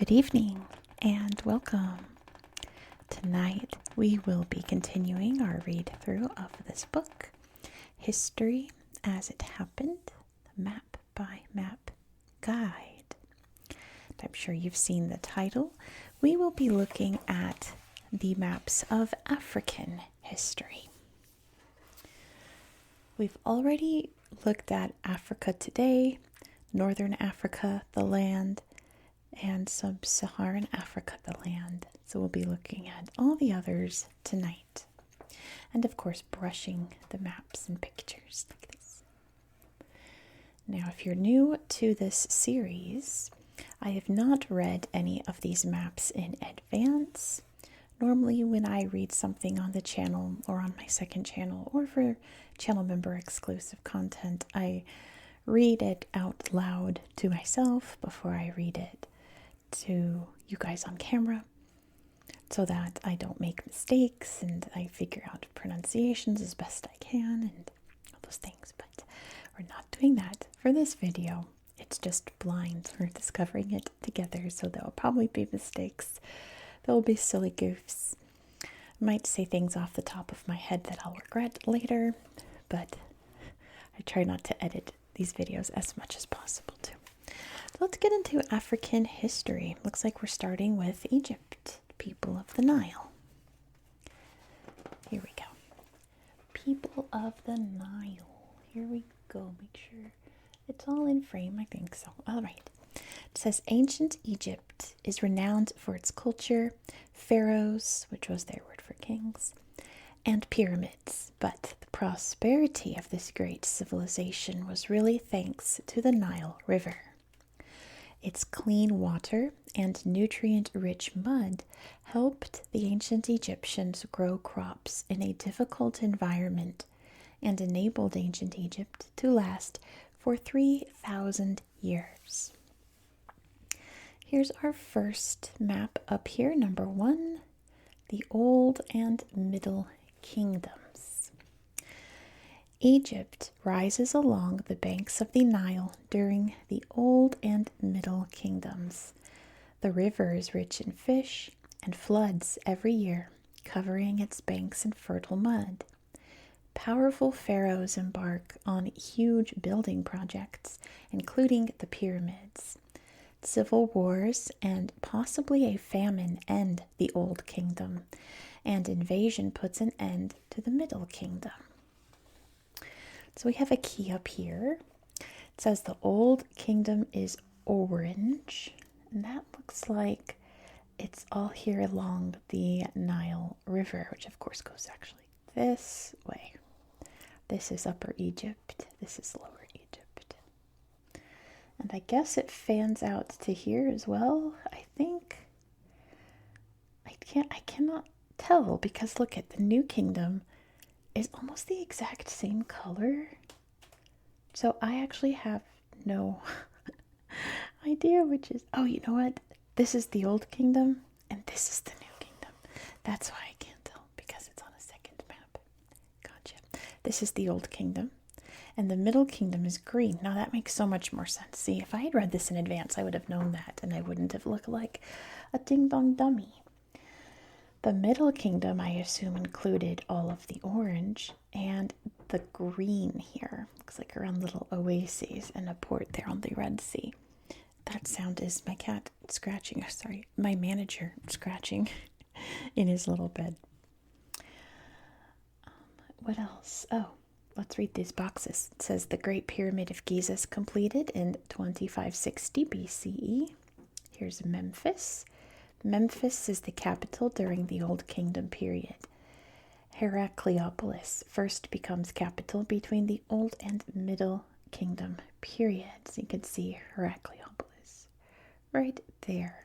Good evening and welcome. Tonight we will be continuing our read through of this book, History as It Happened, the Map by Map Guide. I'm sure you've seen the title. We will be looking at the maps of African history. We've already looked at Africa today, Northern Africa, the land, and Sub-Saharan Africa, the land. So we'll be looking at all the others tonight. And of course, brushing the maps and pictures like this. Now, if you're new to this series, I have not read any of these maps in advance. Normally, when I read something on the channel or on my second channel or for channel member exclusive content, I read it out loud to myself before I read it to you guys on camera so that I don't make mistakes and I figure out pronunciations as best I can and all those things. But we're not doing that for this video. It's just blind. We're discovering it together, so there will probably be mistakes. There will be silly goofs. I might say things off the top of my head that I'll regret later, but I try not to edit these videos as much as possible too. So let's get into African history. Looks like we're starting with Egypt, people of the Nile. Here we go. People of the Nile. Here we go. Make sure it's all in frame. I think so. All right. It says ancient Egypt is renowned for its culture, pharaohs, which was their word for kings, and pyramids. But the prosperity of this great civilization was really thanks to the Nile River. Its clean water and nutrient-rich mud helped the ancient Egyptians grow crops in a difficult environment and enabled ancient Egypt to last for 3,000 years. Here's our first map up here, number 1, the Old and Middle Kingdoms. Egypt rises along the banks of the Nile during the Old and Middle Kingdoms. The river is rich in fish and floods every year, covering its banks in fertile mud. Powerful pharaohs embark on huge building projects, including the pyramids. Civil wars and possibly a famine end the Old Kingdom, and invasion puts an end to the Middle Kingdom. So we have a key up here. It says the Old Kingdom is orange, and that looks like it's all here along the Nile River, which of course goes actually this way. This is Upper Egypt. This is Lower Egypt. And I guess it fans out to here as well. I think I cannot tell because look at the New Kingdom is almost the exact same color. So I actually have no idea which is. Oh, you know what? This is the Old Kingdom and this is the New Kingdom. That's why I can't tell because it's on a second map. Gotcha. This is the Old Kingdom and the Middle Kingdom is green. Now that makes so much more sense. See, if I had read this in advance, I would have known that and I wouldn't have looked like a ding-dong dummy. The Middle Kingdom, I assume, included all of the orange and the green here. Looks like around little oases and a port there on the Red Sea. That sound is my cat scratching. Sorry, my manager scratching in his little bed. What else? Oh, let's read these boxes. It says the Great Pyramid of Giza is completed in 2560 BCE. Here's Memphis. Memphis is the capital during the Old Kingdom period. Heracleopolis first becomes capital between the Old and Middle Kingdom periods. You can see Heracleopolis right there.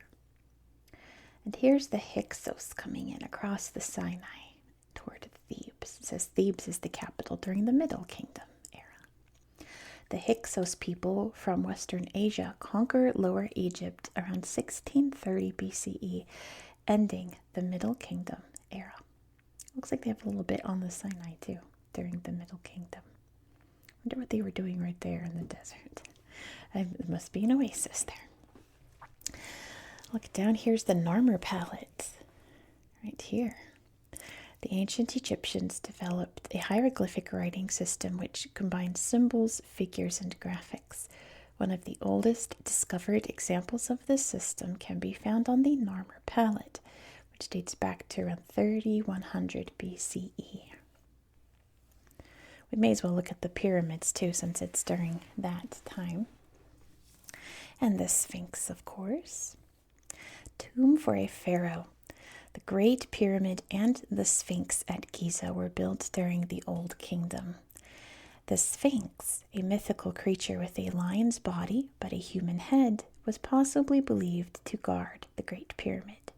And here's the Hyksos coming in across the Sinai toward Thebes. It says Thebes is the capital during the Middle Kingdom era. The Hyksos people from Western Asia conquer Lower Egypt around 1630 BCE, ending the Middle Kingdom era. Looks like they have a little bit on the Sinai too during the Middle Kingdom. Wonder what they were doing right there in the desert. It must be an oasis there. Look down, here's the Narmer palette, right here. The ancient Egyptians developed a hieroglyphic writing system which combines symbols, figures, and graphics. One of the oldest discovered examples of this system can be found on the Narmer palette, which dates back to around 3100 BCE. We may as well look at the pyramids too, since it's during that time. And the Sphinx, of course. Tomb for a pharaoh. The Great Pyramid and the Sphinx at Giza were built during the Old Kingdom. The Sphinx, a mythical creature with a lion's body but a human head, was possibly believed to guard the Great Pyramid.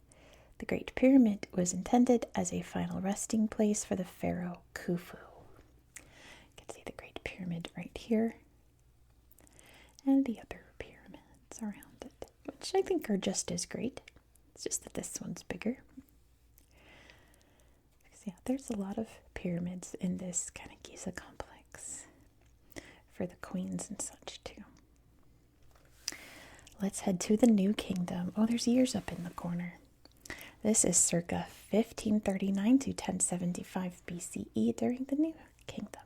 The Great Pyramid was intended as a final resting place for the pharaoh Khufu. You can see the Great Pyramid right here, and the other pyramids around it, which I think are just as great. It's just that this one's bigger. Yeah, there's a lot of pyramids in this kind of Giza complex for the queens and such too. Let's head to the New Kingdom. Oh, there's years up in the corner. This is circa 1539 to 1075 BCE during the New Kingdom.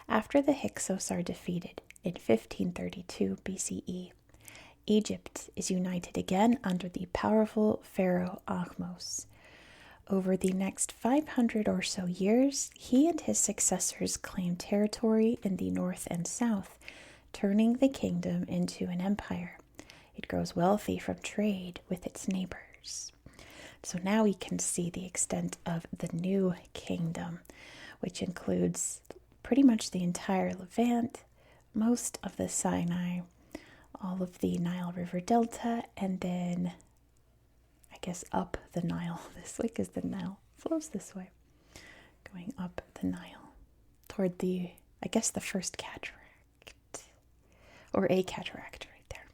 After the Hyksos are defeated in 1532 BCE, Egypt is united again under the powerful pharaoh Ahmose. Over the next 500 or so years, he and his successors claimed territory in the north and south, turning the kingdom into an empire. It grows wealthy from trade with its neighbors. So now we can see the extent of the New Kingdom, which includes pretty much the entire Levant, most of the Sinai, all of the Nile River Delta, and then I guess up the Nile. This lake is the Nile. Flows this way. Going up the Nile toward the, I guess, the first cataract. Or a cataract right there.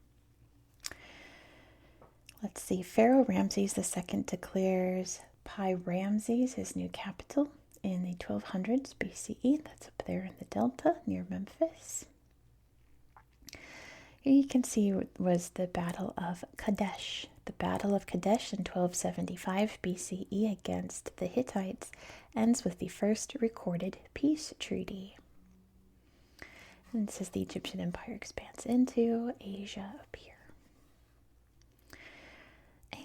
Let's see. Pharaoh Ramses II declares Pi Ramses his new capital in the 1200s BCE. That's up there in the Delta near Memphis. Here you can see was the Battle of Kadesh. The Battle of Kadesh in 1275 BCE against the Hittites ends with the first recorded peace treaty. And it says the Egyptian Empire expands into Asia up here.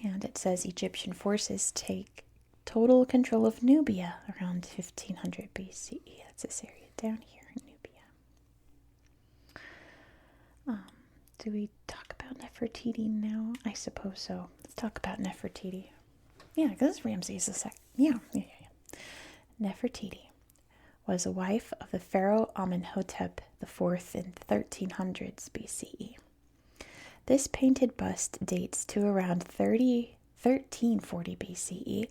And it says Egyptian forces take total control of Nubia around 1500 BCE. That's this area down here in Nubia. Do we talk about Nefertiti now? I suppose so. Let's talk about Nefertiti. Yeah, because Ramses II. Yeah. Nefertiti was a wife of the pharaoh Amenhotep IV in the 1300s BCE. This painted bust dates to around 1340 BCE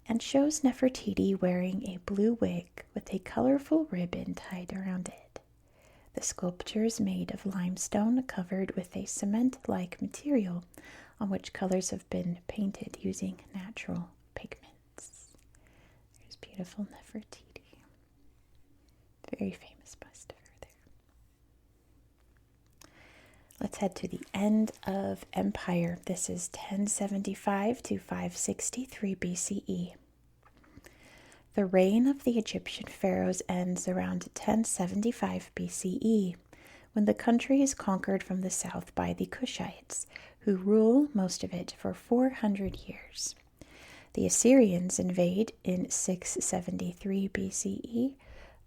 and shows Nefertiti wearing a blue wig with a colorful ribbon tied around it. The sculpture is made of limestone covered with a cement-like material on which colors have been painted using natural pigments. There's beautiful Nefertiti. Very famous bust of her there. Let's head to the end of Empire. This is 1075 to 563 BCE. The reign of the Egyptian pharaohs ends around 1075 BCE, when the country is conquered from the south by the Kushites, who rule most of it for 400 years. The Assyrians invade in 673 BCE,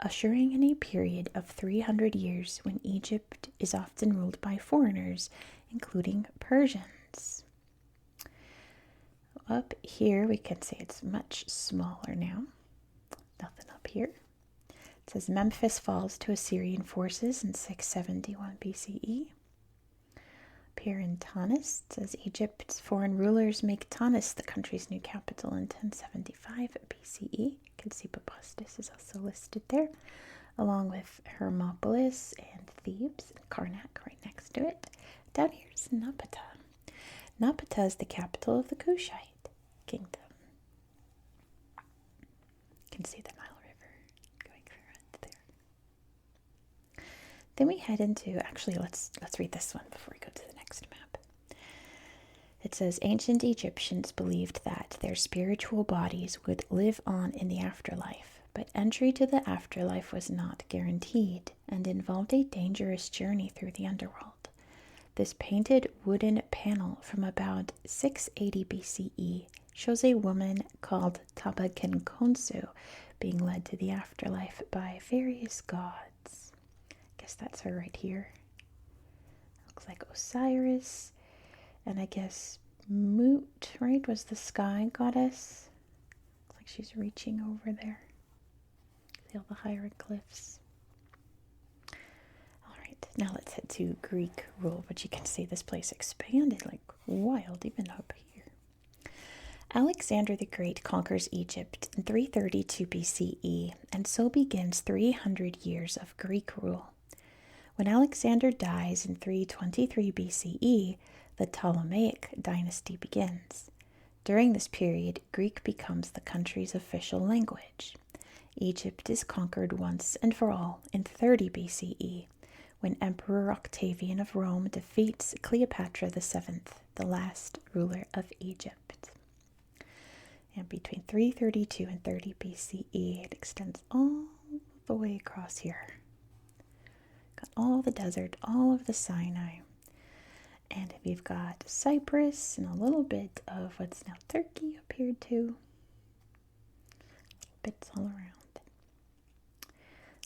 ushering in a period of 300 years when Egypt is often ruled by foreigners, including Persians. Up here, we can see it's much smaller now. Nothing up here. It says Memphis falls to Assyrian forces in 671 BCE. Up here in Tanis, it says Egypt's foreign rulers make Tanis the country's new capital in 1075 BCE. You can see Bubastis is also listed there, along with Hermopolis and Thebes and Karnak right next to it. Down here's Napata. Napata is the capital of the Kushite kingdom. You can see the Nile River going through it there. Then we head into, actually let's read this one before we go to the next map. It says ancient Egyptians believed that their spiritual bodies would live on in the afterlife, but entry to the afterlife was not guaranteed and involved a dangerous journey through the underworld. This painted wooden panel from about 680 BCE shows a woman called Tabakenkonsu being led to the afterlife by various gods. I guess that's her right here. Looks like Osiris, and I guess Mut, right, was the sky goddess. Looks like she's reaching over there. See all the hieroglyphs. All right, now let's head to Greek rule, but you can see this place expanded like wild, even up here. Alexander the Great conquers Egypt in 332 BCE, and so begins 300 years of Greek rule. When Alexander dies in 323 BCE, the Ptolemaic dynasty begins. During this period, Greek becomes the country's official language. Egypt is conquered once and for all in 30 BCE, when Emperor Octavian of Rome defeats Cleopatra VII, the last ruler of Egypt. And between 332 and 30 BCE, it extends all the way across here. Got all the desert, all of the Sinai. And we've got Cyprus and a little bit of what's now Turkey up here too. Bits all around.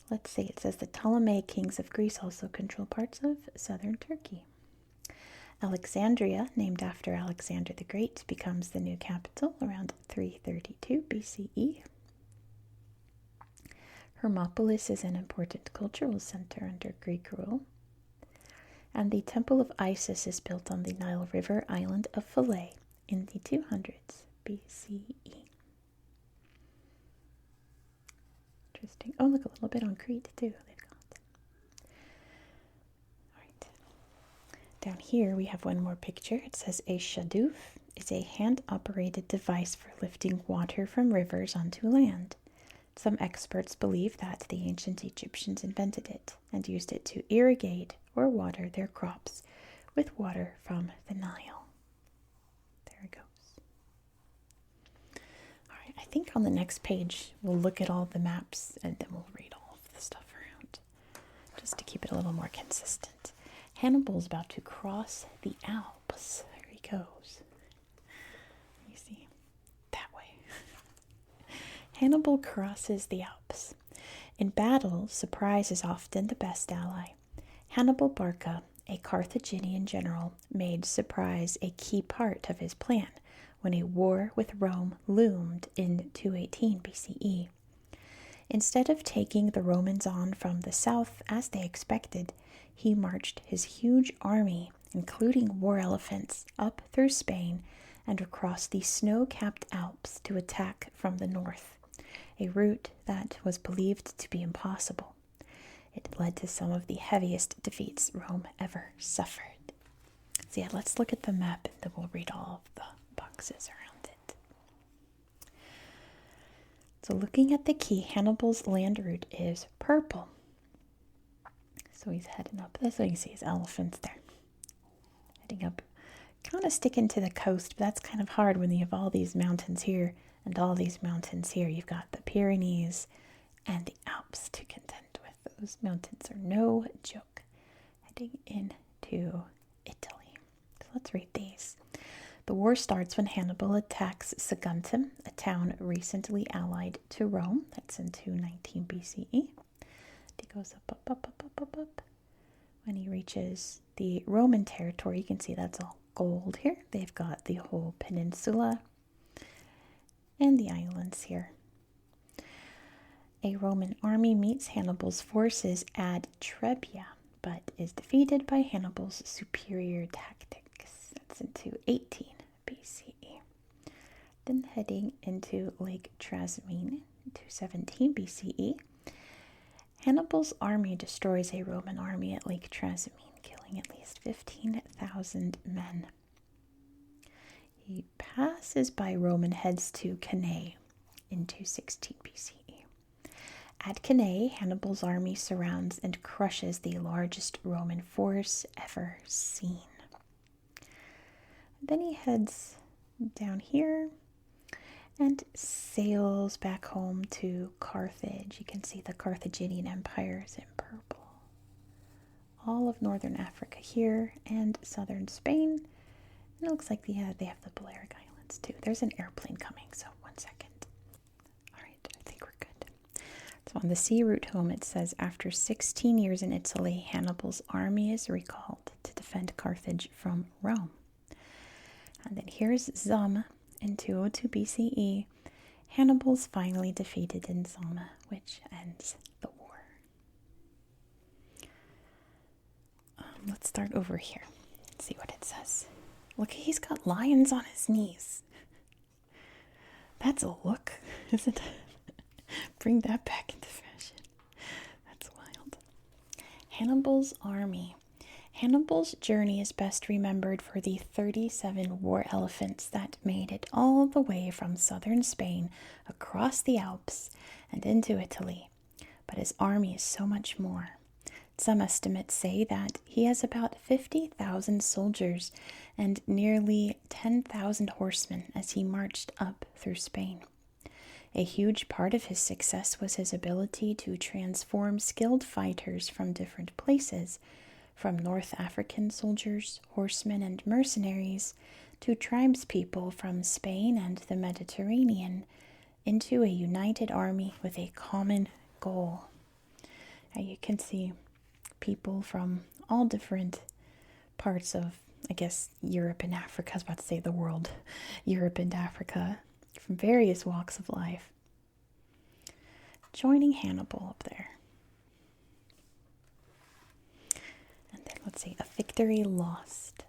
Let's see, it says the Ptolemaic kings of Greece also control parts of southern Turkey. Alexandria, named after Alexander the Great, becomes the new capital around 332 BCE. Hermopolis is an important cultural center under Greek rule. And the Temple of Isis is built on the Nile River island of Philae in the 200s BCE. Interesting. Oh, look, a little bit on Crete, too. They've got. All right. Down here, we have one more picture. It says a shaduf is a hand-operated device for lifting water from rivers onto land. Some experts believe that the ancient Egyptians invented it and used it to irrigate or water their crops with water from the Nile. There it goes. All right, I think on the next page we'll look at all the maps and then we'll read all of the stuff around just to keep it a little more consistent. Hannibal's about to cross the Alps. There he goes. You see, that way. Hannibal crosses the Alps. In battle, surprise is often the best ally. Hannibal Barca, a Carthaginian general, made surprise a key part of his plan when a war with Rome loomed in 218 BCE. Instead of taking the Romans on from the south as they expected, he marched his huge army, including war elephants, up through Spain and across the snow-capped Alps to attack from the north, a route that was believed to be impossible. It led to some of the heaviest defeats Rome ever suffered. So yeah, let's look at the map and then we'll read all of the boxes around it. So looking at the key, Hannibal's land route is purple. So he's heading up. That's what you can see his elephants there. Heading up, kind of sticking to the coast, but that's kind of hard when you have all these mountains here and all these mountains here. You've got the Pyrenees and the Alps to contend with. Those mountains are no joke. Heading into Italy. So let's read these. The war starts when Hannibal attacks Saguntum, a town recently allied to Rome. That's in 219 BCE. He goes up. When he reaches the Roman territory, you can see that's all gold here. They've got the whole peninsula and the islands here. A Roman army meets Hannibal's forces at Trebia, but is defeated by Hannibal's superior tactics. That's in 218 BCE. Then heading into Lake Trasimene in 217 BCE, Hannibal's army destroys a Roman army at Lake Trasimene, killing at least 15,000 men. He passes by Roman heads to Cannae in 216 BCE. At Cannae, Hannibal's army surrounds and crushes the largest Roman force ever seen. Then he heads down here and sails back home to Carthage. You can see the Carthaginian Empire is in purple. All of northern Africa here and southern Spain. And it looks like they have the Balearic Islands too. There's an airplane coming, so 1 second. All right, I think we're good. So on the sea route home, it says, after 16 years in Italy, Hannibal's army is recalled to defend Carthage from Rome. And then here's Zama in 202 BCE. Hannibal's finally defeated in Zama, which ends the war. Let's start over here. Let's see what it says. Look, he's got lions on his knees. That's a look, isn't it? Bring that back into fashion. That's wild. Hannibal's army. Hannibal's journey is best remembered for the 37 war elephants that made it all the way from southern Spain across the Alps and into Italy. But his army is so much more. Some estimates say that he has about 50,000 soldiers and nearly 10,000 horsemen as he marched up through Spain. A huge part of his success was his ability to transform skilled fighters from different places, from North African soldiers, horsemen, and mercenaries, to tribespeople from Spain and the Mediterranean, into a united army with a common goal. Now you can see people from all different parts of, I guess, Europe and Africa. I was about to say the world. Europe and Africa, from various walks of life, joining Hannibal up there. And then let's see, a victory lost.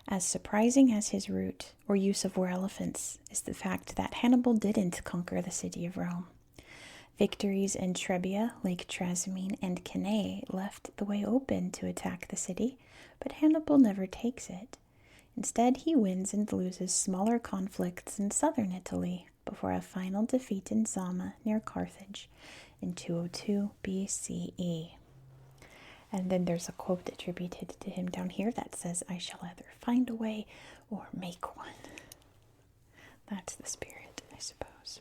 As surprising as his route or use of war elephants is the fact that Hannibal didn't conquer the city of Rome. Victories in Trebia, Lake Trasimene, and Cannae left the way open to attack the city, but Hannibal never takes it. Instead, he wins and loses smaller conflicts in southern Italy before a final defeat in Zama near Carthage in 202 BCE. And then there's a quote attributed to him down here that says, "I shall either find a way or make one." That's the spirit, I suppose.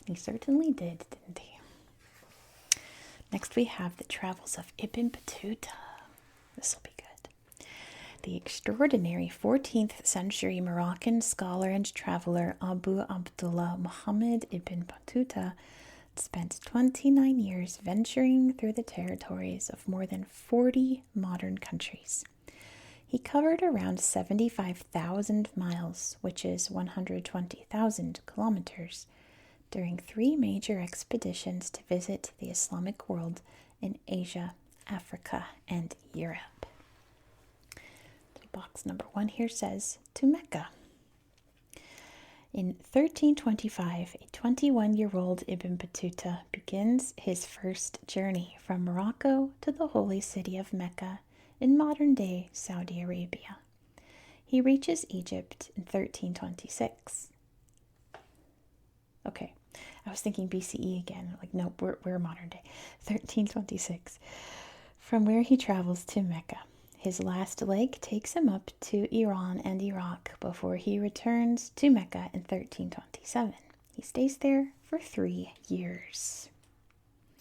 He certainly did, didn't he? Next we have the travels of Ibn Battuta. This will be good. The extraordinary 14th century Moroccan scholar and traveler Abu Abdullah Muhammad ibn Battuta spent 29 years venturing through the territories of more than 40 modern countries. He covered around 75,000 miles, which is 120,000 kilometers, during 3 major expeditions to visit the Islamic world in Asia, Africa, and Europe. So box number 1 here says, to Mecca. In 1325, a 21-year-old Ibn Battuta begins his first journey from Morocco to the holy city of Mecca in modern-day Saudi Arabia. He reaches Egypt in 1326. Okay, I was thinking BCE again. Like, no, we're modern day. 1326. From where he travels to Mecca. His last leg takes him up to Iran and Iraq before he returns to Mecca in 1327. He stays there for 3 years.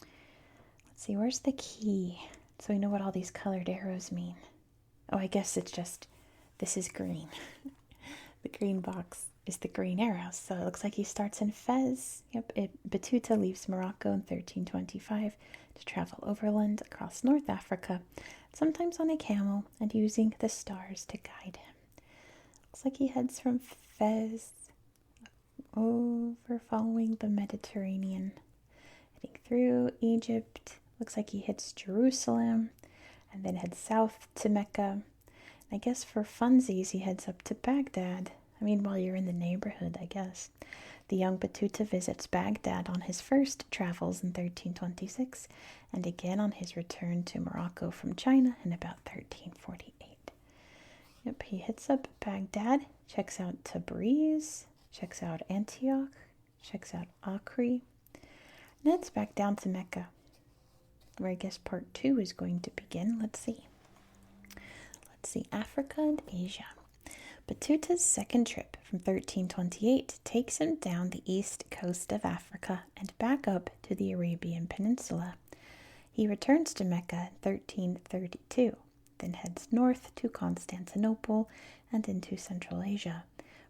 Let's see, where's the key? So we know what all these colored arrows mean. Oh, I guess it's just, this is green. The green box is the green arrows. So it looks like he starts in Fez. Yep, Battuta leaves Morocco in 1325 to travel overland across North Africa, sometimes on a camel and using the stars to guide him. Looks like he heads from Fez over following the Mediterranean, heading through Egypt. Looks like he hits Jerusalem and then heads south to Mecca. I guess for funsies, he heads up to Baghdad. I mean, while you're in the neighborhood, I guess. The young Battuta visits Baghdad on his first travels in 1326 and again on his return to Morocco from China in about 1348. Yep, he hits up Baghdad, checks out Tabriz, checks out Antioch, checks out Acre, and heads back down to Mecca, where I guess part 2 is going to begin. Let's see Let's see, Africa and Asia. Batuta's second trip from 1328 takes him down the east coast of Africa and back up to the Arabian Peninsula. He returns to Mecca in 1332, then heads north to Constantinople and into Central Asia.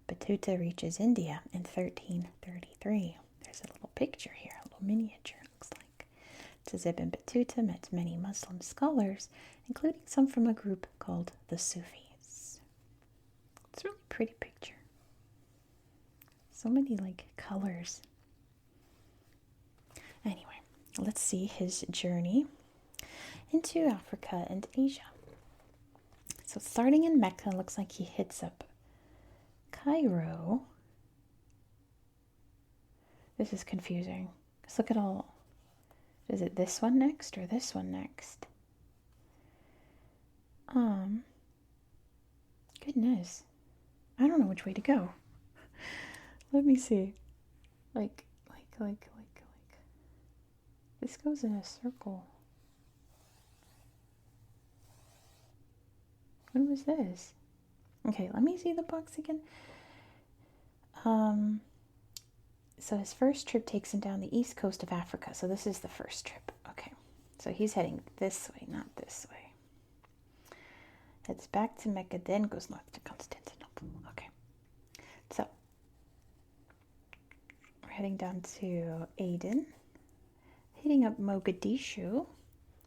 Batuta reaches India in 1333. There's a little picture here, a little miniature, it looks like. It says Ibn Battuta met many Muslim scholars, including some from a group called the Sufis. It's a really pretty picture. So many colors. Anyway, let's see his journey into Africa and Asia. So starting in Mecca, looks like he hits up Cairo. This is confusing. Let's look at all. Is it this one next or this one next? Goodness. I don't know which way to go. Let me see. Like. This goes in a circle. When was this? Okay, let me see the box again. So his first trip takes him down the east coast of Africa. So this is the first trip. Okay. So he's heading this way, not this way. Heads back to Mecca, then goes north to Constantinople. Okay. So we're heading down to Aden, hitting up Mogadishu.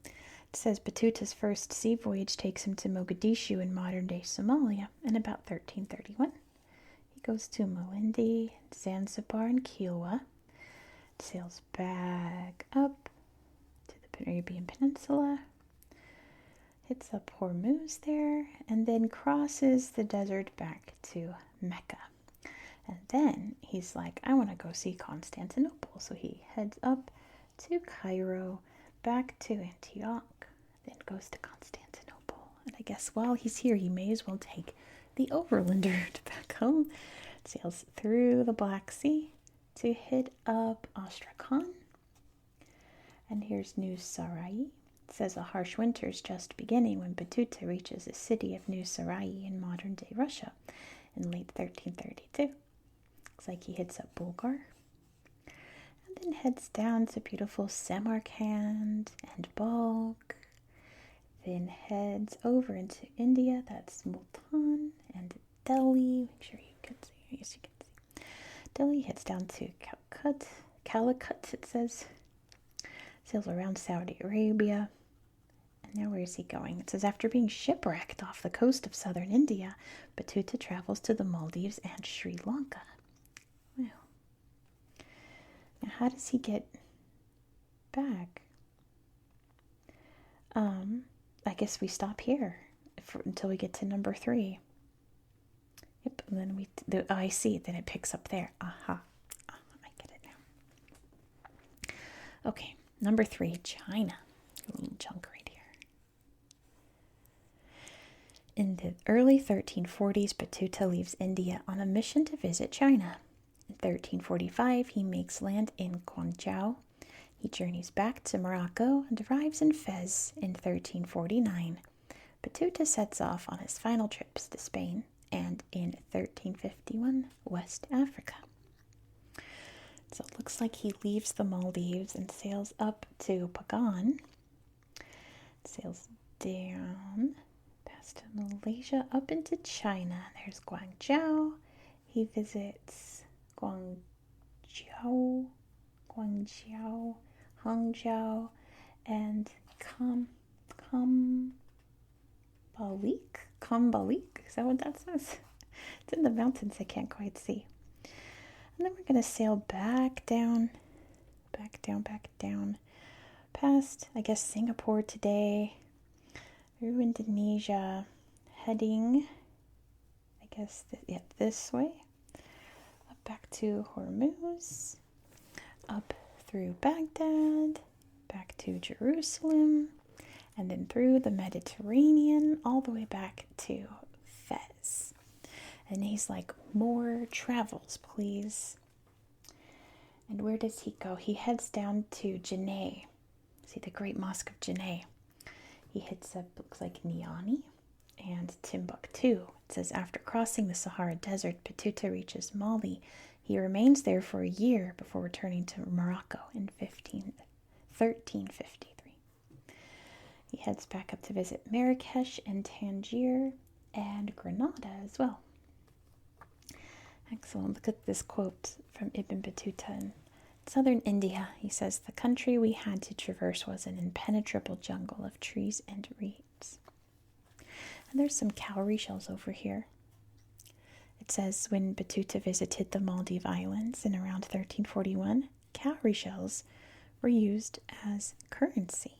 It says Batuta's first sea voyage takes him to Mogadishu in modern-day Somalia in about 1331. He goes to Malindi, Zanzibar, and Kilwa. Sails back up to the Arabian Peninsula, hits up Hormuz there, and then crosses the desert back to Mecca. And then he's like, I want to go see Constantinople. So he heads up to Cairo, back to Antioch, then goes to Constantinople. And I guess while he's here, he may as well take the overlander back home. Sails through the Black Sea to hit up Astrakhan. And here's New Sarai. It says a harsh winter is just beginning when Batuta reaches the city of New Sarai in modern-day Russia in late 1332. Looks like he hits up Bulgar, and then heads down to beautiful Samarkand and Balkh, then heads over into India, that's Multan and Delhi. Make sure you can see. Yes, you can see. Delhi heads down to Calicut, it says. Sails around Saudi Arabia. And now where is he going? It says after being shipwrecked off the coast of southern India, Batuta travels to the Maldives and Sri Lanka. Wow. Now how does he get back? I guess we stop here until we get to number 3. Yep, and then I see it, then it picks up there. Aha. I get it now. Okay, number 3, China. A little chunk right here. In the early 1340s, Batuta leaves India on a mission to visit China. In 1345, he makes land in Guangzhou. He journeys back to Morocco and arrives in Fez in 1349. Batuta sets off on his final trips to Spain and in 1351, West Africa. So it looks like he leaves the Maldives and sails up to Pagan. Sails down past Malaysia up into China. There's Guangzhou. He visits Guangzhou, Hangzhou, and Kambalik. Is that what that says? It's in the mountains, I can't quite see. And then we're going to sail back down, past, I guess, Singapore today, through Indonesia, heading, I guess, this way, up back to Hormuz, up through Baghdad, back to Jerusalem, and then through the Mediterranean, all the way back to Fez. And he's like, more travels, please. And where does he go? He heads down to Janneh. See the Great Mosque of Janneh. He hits up, looks like Niani, and Timbuktu. It says after crossing the Sahara Desert, Batuta reaches Mali. He remains there for a year before returning to Morocco in 1353. He heads back up to visit Marrakesh and Tangier and Granada as well. Excellent. Look at this quote from Ibn Battuta. In southern India, he says, the country we had to traverse was an impenetrable jungle of trees and reeds. And there's some cowrie shells over here. It says when Battuta visited the Maldive Islands in around 1341, cowrie shells were used as currency.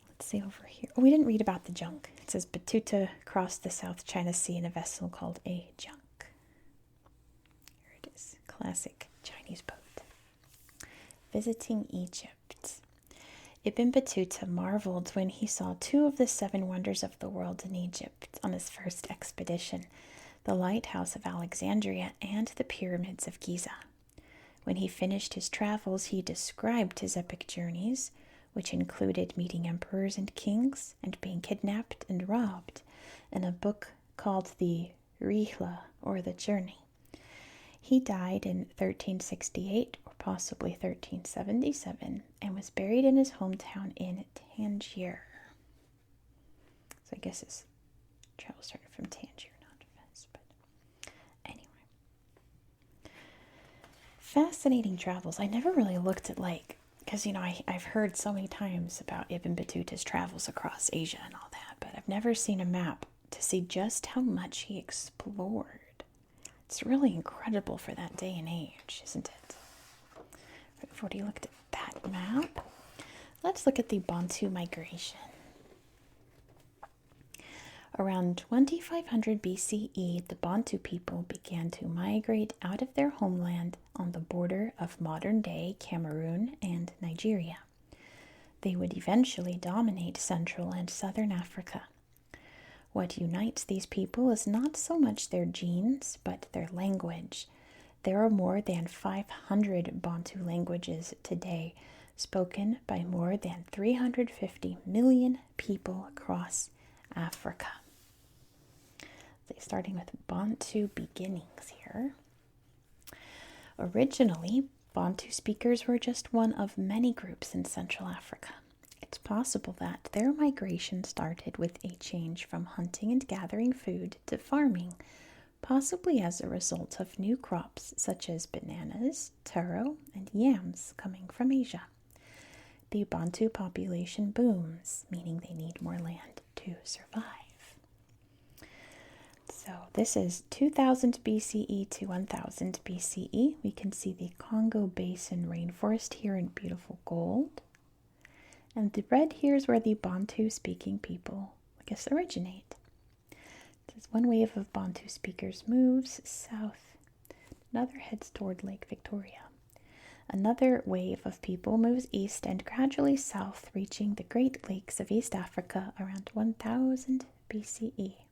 Let's see over here. Oh, we didn't read about the junk. It says Battuta crossed the South China Sea in a vessel called a junk. Here it is. Classic Chinese boat. Visiting Egypt. Ibn Battuta marveled when he saw 2 of the 7 wonders of the world in Egypt on his first expedition, the lighthouse of Alexandria and the pyramids of Giza. When he finished his travels, he described his epic journeys, which included meeting emperors and kings and being kidnapped and robbed, in a book called the Rihla, or the Journey. He died in 1368 or possibly 1377 and was buried in his hometown in Tangier. So I guess his travel started from Tangier, not Fez, but anyway. Fascinating travels. I never really looked at because, I've heard so many times about Ibn Battuta's travels across Asia and all that, but I've never seen a map to see just how much he explored. It's really incredible for that day and age, isn't it? We've already looked at that map. Let's look at the Bantu migration. Around 2500 BCE, the Bantu people began to migrate out of their homeland on the border of modern-day Cameroon and Nigeria. They would eventually dominate Central and Southern Africa. What unites these people is not so much their genes, but their language. There are more than 500 Bantu languages today, spoken by more than 350 million people across Africa. Starting with Bantu beginnings here. Originally, Bantu speakers were just one of many groups in Central Africa. It's possible that their migration started with a change from hunting and gathering food to farming, possibly as a result of new crops such as bananas, taro, and yams coming from Asia. The Bantu population booms, meaning they need more land to survive. So this is 2000 BCE to 1000 BCE. We can see the Congo Basin rainforest here in beautiful gold. And the red here is where the Bantu-speaking people, originate. As one wave of Bantu speakers moves south, another heads toward Lake Victoria. Another wave of people moves east and gradually south, reaching the Great Lakes of East Africa around 1000 BCE.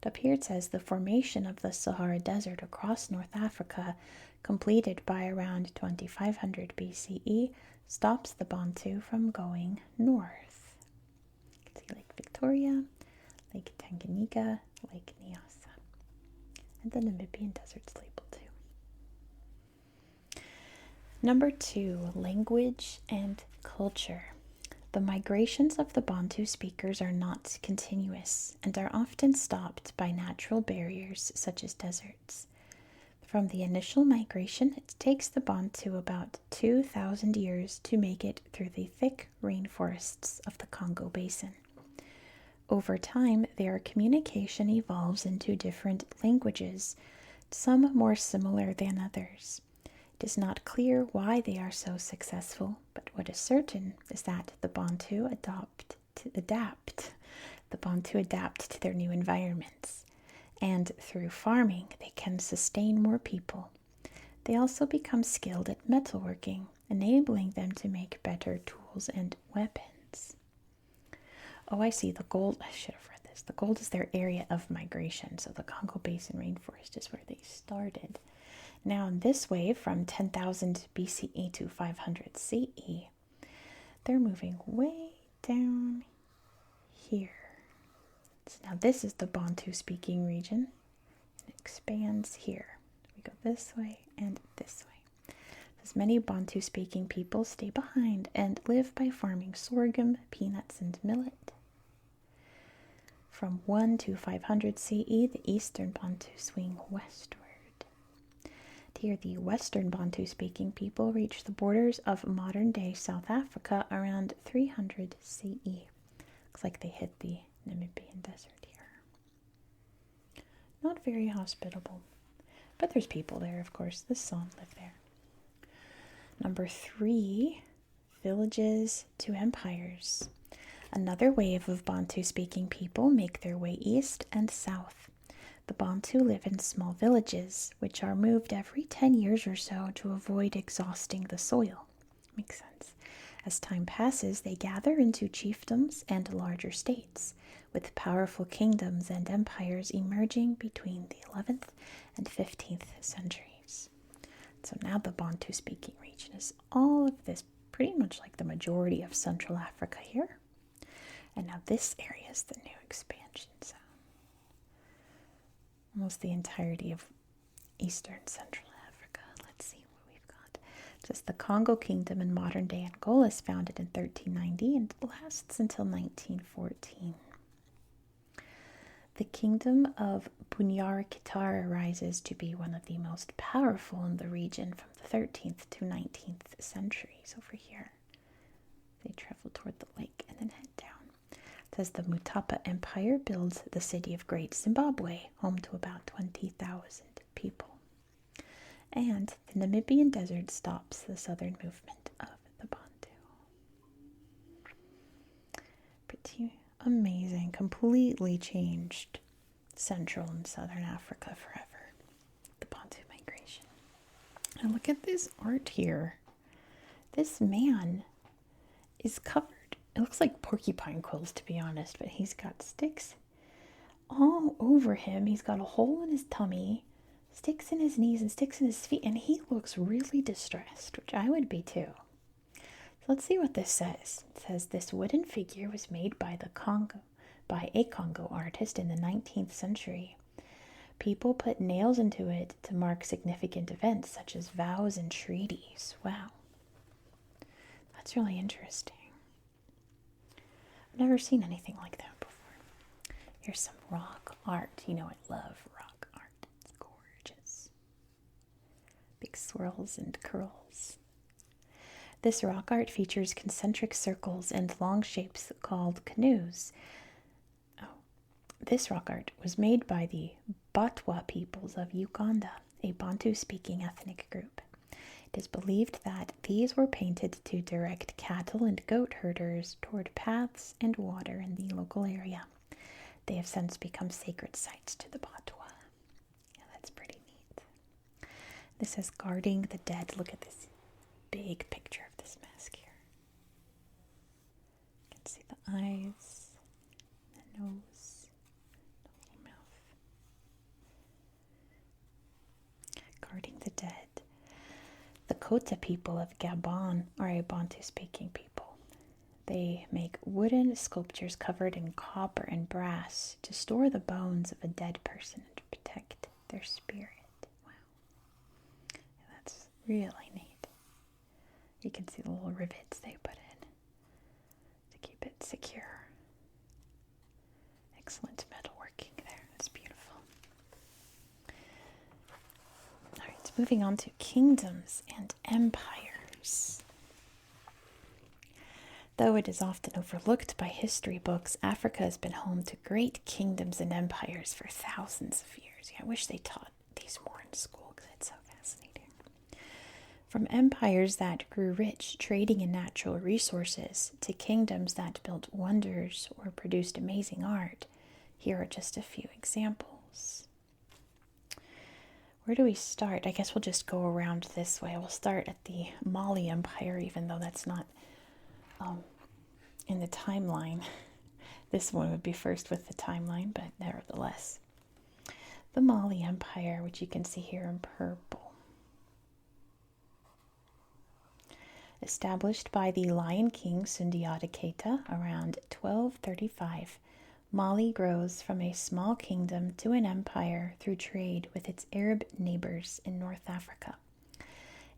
Up here it says the formation of the Sahara Desert across North Africa, completed by around 2500 BCE, stops the Bantu from going north. You can see Lake Victoria, Lake Tanganyika, Lake Nyasa, and the Namibian desert's labeled too. Number 2, language and culture. The migrations of the Bantu speakers are not continuous and are often stopped by natural barriers such as deserts. From the initial migration, it takes the Bantu about 2,000 years to make it through the thick rainforests of the Congo Basin. Over time, their communication evolves into different languages, some more similar than others. It is not clear why they are so successful, but what is certain is that the Bantu adapt to their new environments, and through farming they can sustain more people. They also become skilled at metalworking, enabling them to make better tools and weapons. Oh, I see. The gold, I should have read this. The gold is their area of migration, so the Congo Basin rainforest is where they started. Now, in this wave, from 10,000 BCE to 500 CE, they're moving way down here. So now this is the Bantu speaking region. It expands here. We go this way and this way. As many Bantu speaking people stay behind and live by farming sorghum, peanuts, and millet. From 1 to 500 CE, the Eastern Bantu swing westward. Here, the Western Bantu-speaking people reach the borders of modern-day South Africa around 300 CE. Looks like they hit the Namibian desert here. Not very hospitable, but there's people there, of course. The San live there. Number 3, villages to empires. Another wave of Bantu-speaking people make their way east and south. The Bantu live in small villages, which are moved every 10 years or so to avoid exhausting the soil. Makes sense. As time passes, they gather into chiefdoms and larger states, with powerful kingdoms and empires emerging between the 11th and 15th centuries. So now the Bantu-speaking region is all of this, pretty much like the majority of Central Africa here. And now this area is the new expansion zone. Almost the entirety of Eastern Central Africa. Let's see what we've got. Just the Congo Kingdom in modern-day Angola is founded in 1390 and lasts until 1914. The Kingdom of Bunyara rises to be one of the most powerful in the region from the 13th to 19th centuries over here. They travel toward the lake and then head down. It says the Mutapa Empire builds the city of Great Zimbabwe, home to about 20,000 people. And the Namibian desert stops the southern movement of the Bantu. Pretty amazing. Completely changed Central and Southern Africa forever. The Bantu migration. And look at this art here. This man is covered. It looks like porcupine quills, to be honest, but he's got sticks all over him. He's got a hole in his tummy, sticks in his knees, and sticks in his feet, and he looks really distressed, which I would be too. So let's see what this says. It says this wooden figure was made by a Congo artist in the 19th century. People put nails into it to mark significant events such as vows and treaties. Wow. That's really interesting. I've never seen anything like that before. Here's some rock art. You know I love rock art. It's gorgeous. Big swirls and curls. This rock art features concentric circles and long shapes called canoes. This rock art was made by the Batwa peoples of Uganda, a Bantu-speaking ethnic group. It is believed that these were painted to direct cattle and goat herders toward paths and water in the local area. They have since become sacred sites to the Batwa. Yeah, that's pretty neat. This says guarding the dead. Look at this big picture of this mask here. You can see the eyes, the nose, the little mouth. Guarding the dead. The Kota people of Gabon are a Bantu-speaking people. They make wooden sculptures covered in copper and brass to store the bones of a dead person and protect their spirit. Wow. That's really neat. You can see the little rivets they put in to keep it secure. Excellent metalworking there. That's beautiful. All right, moving on to kingdoms and empires. Though it is often overlooked by history books, Africa has been home to great kingdoms and empires for thousands of years. Yeah, I wish they taught these more in school because it's so fascinating. From empires that grew rich, trading in natural resources, to kingdoms that built wonders or produced amazing art, here are just a few examples. Where do we start? I guess we'll just go around this way. We'll start at the Mali Empire, even though that's not in the timeline. This one would be first with the timeline, but nevertheless. The Mali Empire, which you can see here in purple. Established by the Lion King Sundiata Keita around 1235, Mali grows from a small kingdom to an empire through trade with its Arab neighbors in North Africa.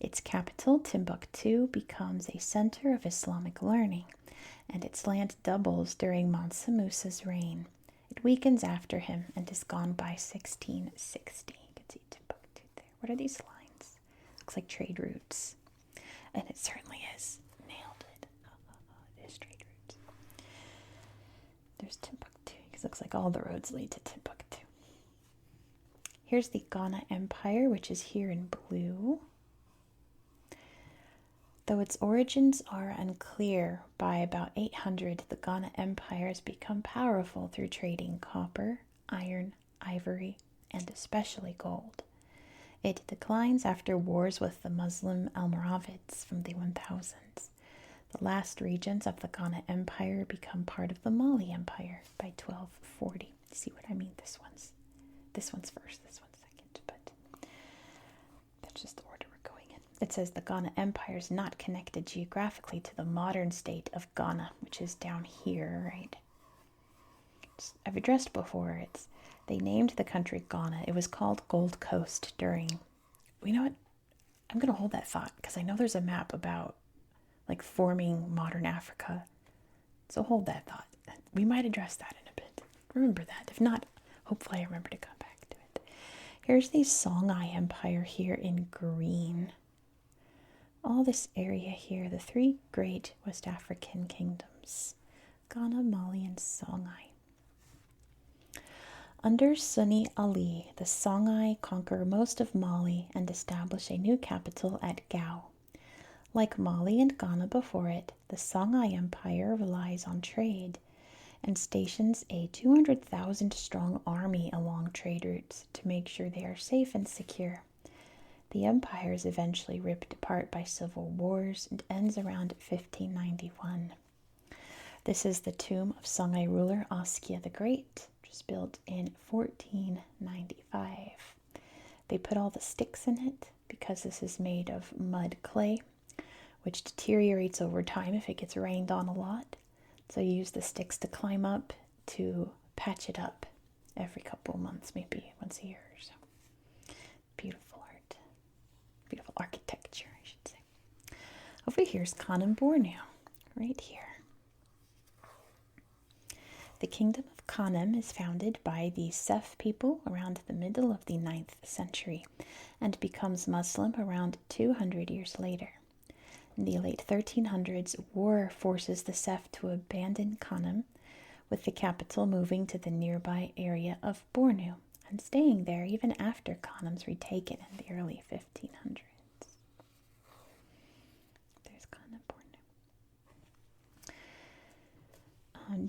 Its capital, Timbuktu, becomes a center of Islamic learning, and its land doubles during Mansa Musa's reign. It weakens after him and is gone by 1660. You can see Timbuktu there. What are these lines? Looks like trade routes. And it certainly is. Nailed it. It is trade routes. There's Timbuktu. It looks like all the roads lead to Timbuktu. Here's the Ghana Empire, which is here in blue. Though its origins are unclear, by about 800, the Ghana Empire has become powerful through trading copper, iron, ivory, and especially gold. It declines after wars with the Muslim Almoravids from the 1000s. The last regions of the Ghana Empire become part of the Mali Empire by 1240. See what I mean? This one's first, this one's second, but that's just the order we're going in. It says the Ghana Empire is not connected geographically to the modern state of Ghana, which is down here, right? I've addressed before, they named the country Ghana. It was called Gold Coast during, you know what? I'm going to hold that thought because I know there's a map about like forming modern Africa. So hold that thought. We might address that in a bit. Remember that. If not, hopefully I remember to come back to it. Here's the Songhai Empire here in green. All this area here, the three great West African kingdoms, Ghana, Mali, and Songhai. Under Sunni Ali, the Songhai conquer most of Mali and establish a new capital at Gao. Like Mali and Ghana before it, the Songhai Empire relies on trade and stations a 200,000-strong army along trade routes to make sure they are safe and secure. The empire is eventually ripped apart by civil wars and ends around 1591. This is the tomb of Songhai ruler Askia the Great, built in 1495. They put all the sticks in it because this is made of mud clay, which deteriorates over time if it gets rained on a lot. So you use the sticks to climb up to patch it up every couple of months, maybe once a year or so. Beautiful art. Beautiful architecture, I should say. Over here's Kanem, Borneo, right here. The kingdom of Kanem is founded by the Sef people around the middle of the 9th century and becomes Muslim around 200 years later. In the late 1300s, war forces the Sef to abandon Kanem, with the capital moving to the nearby area of Bornu and staying there even after Kanem's retaken in the early 1500s. There's Kanem, Bornu.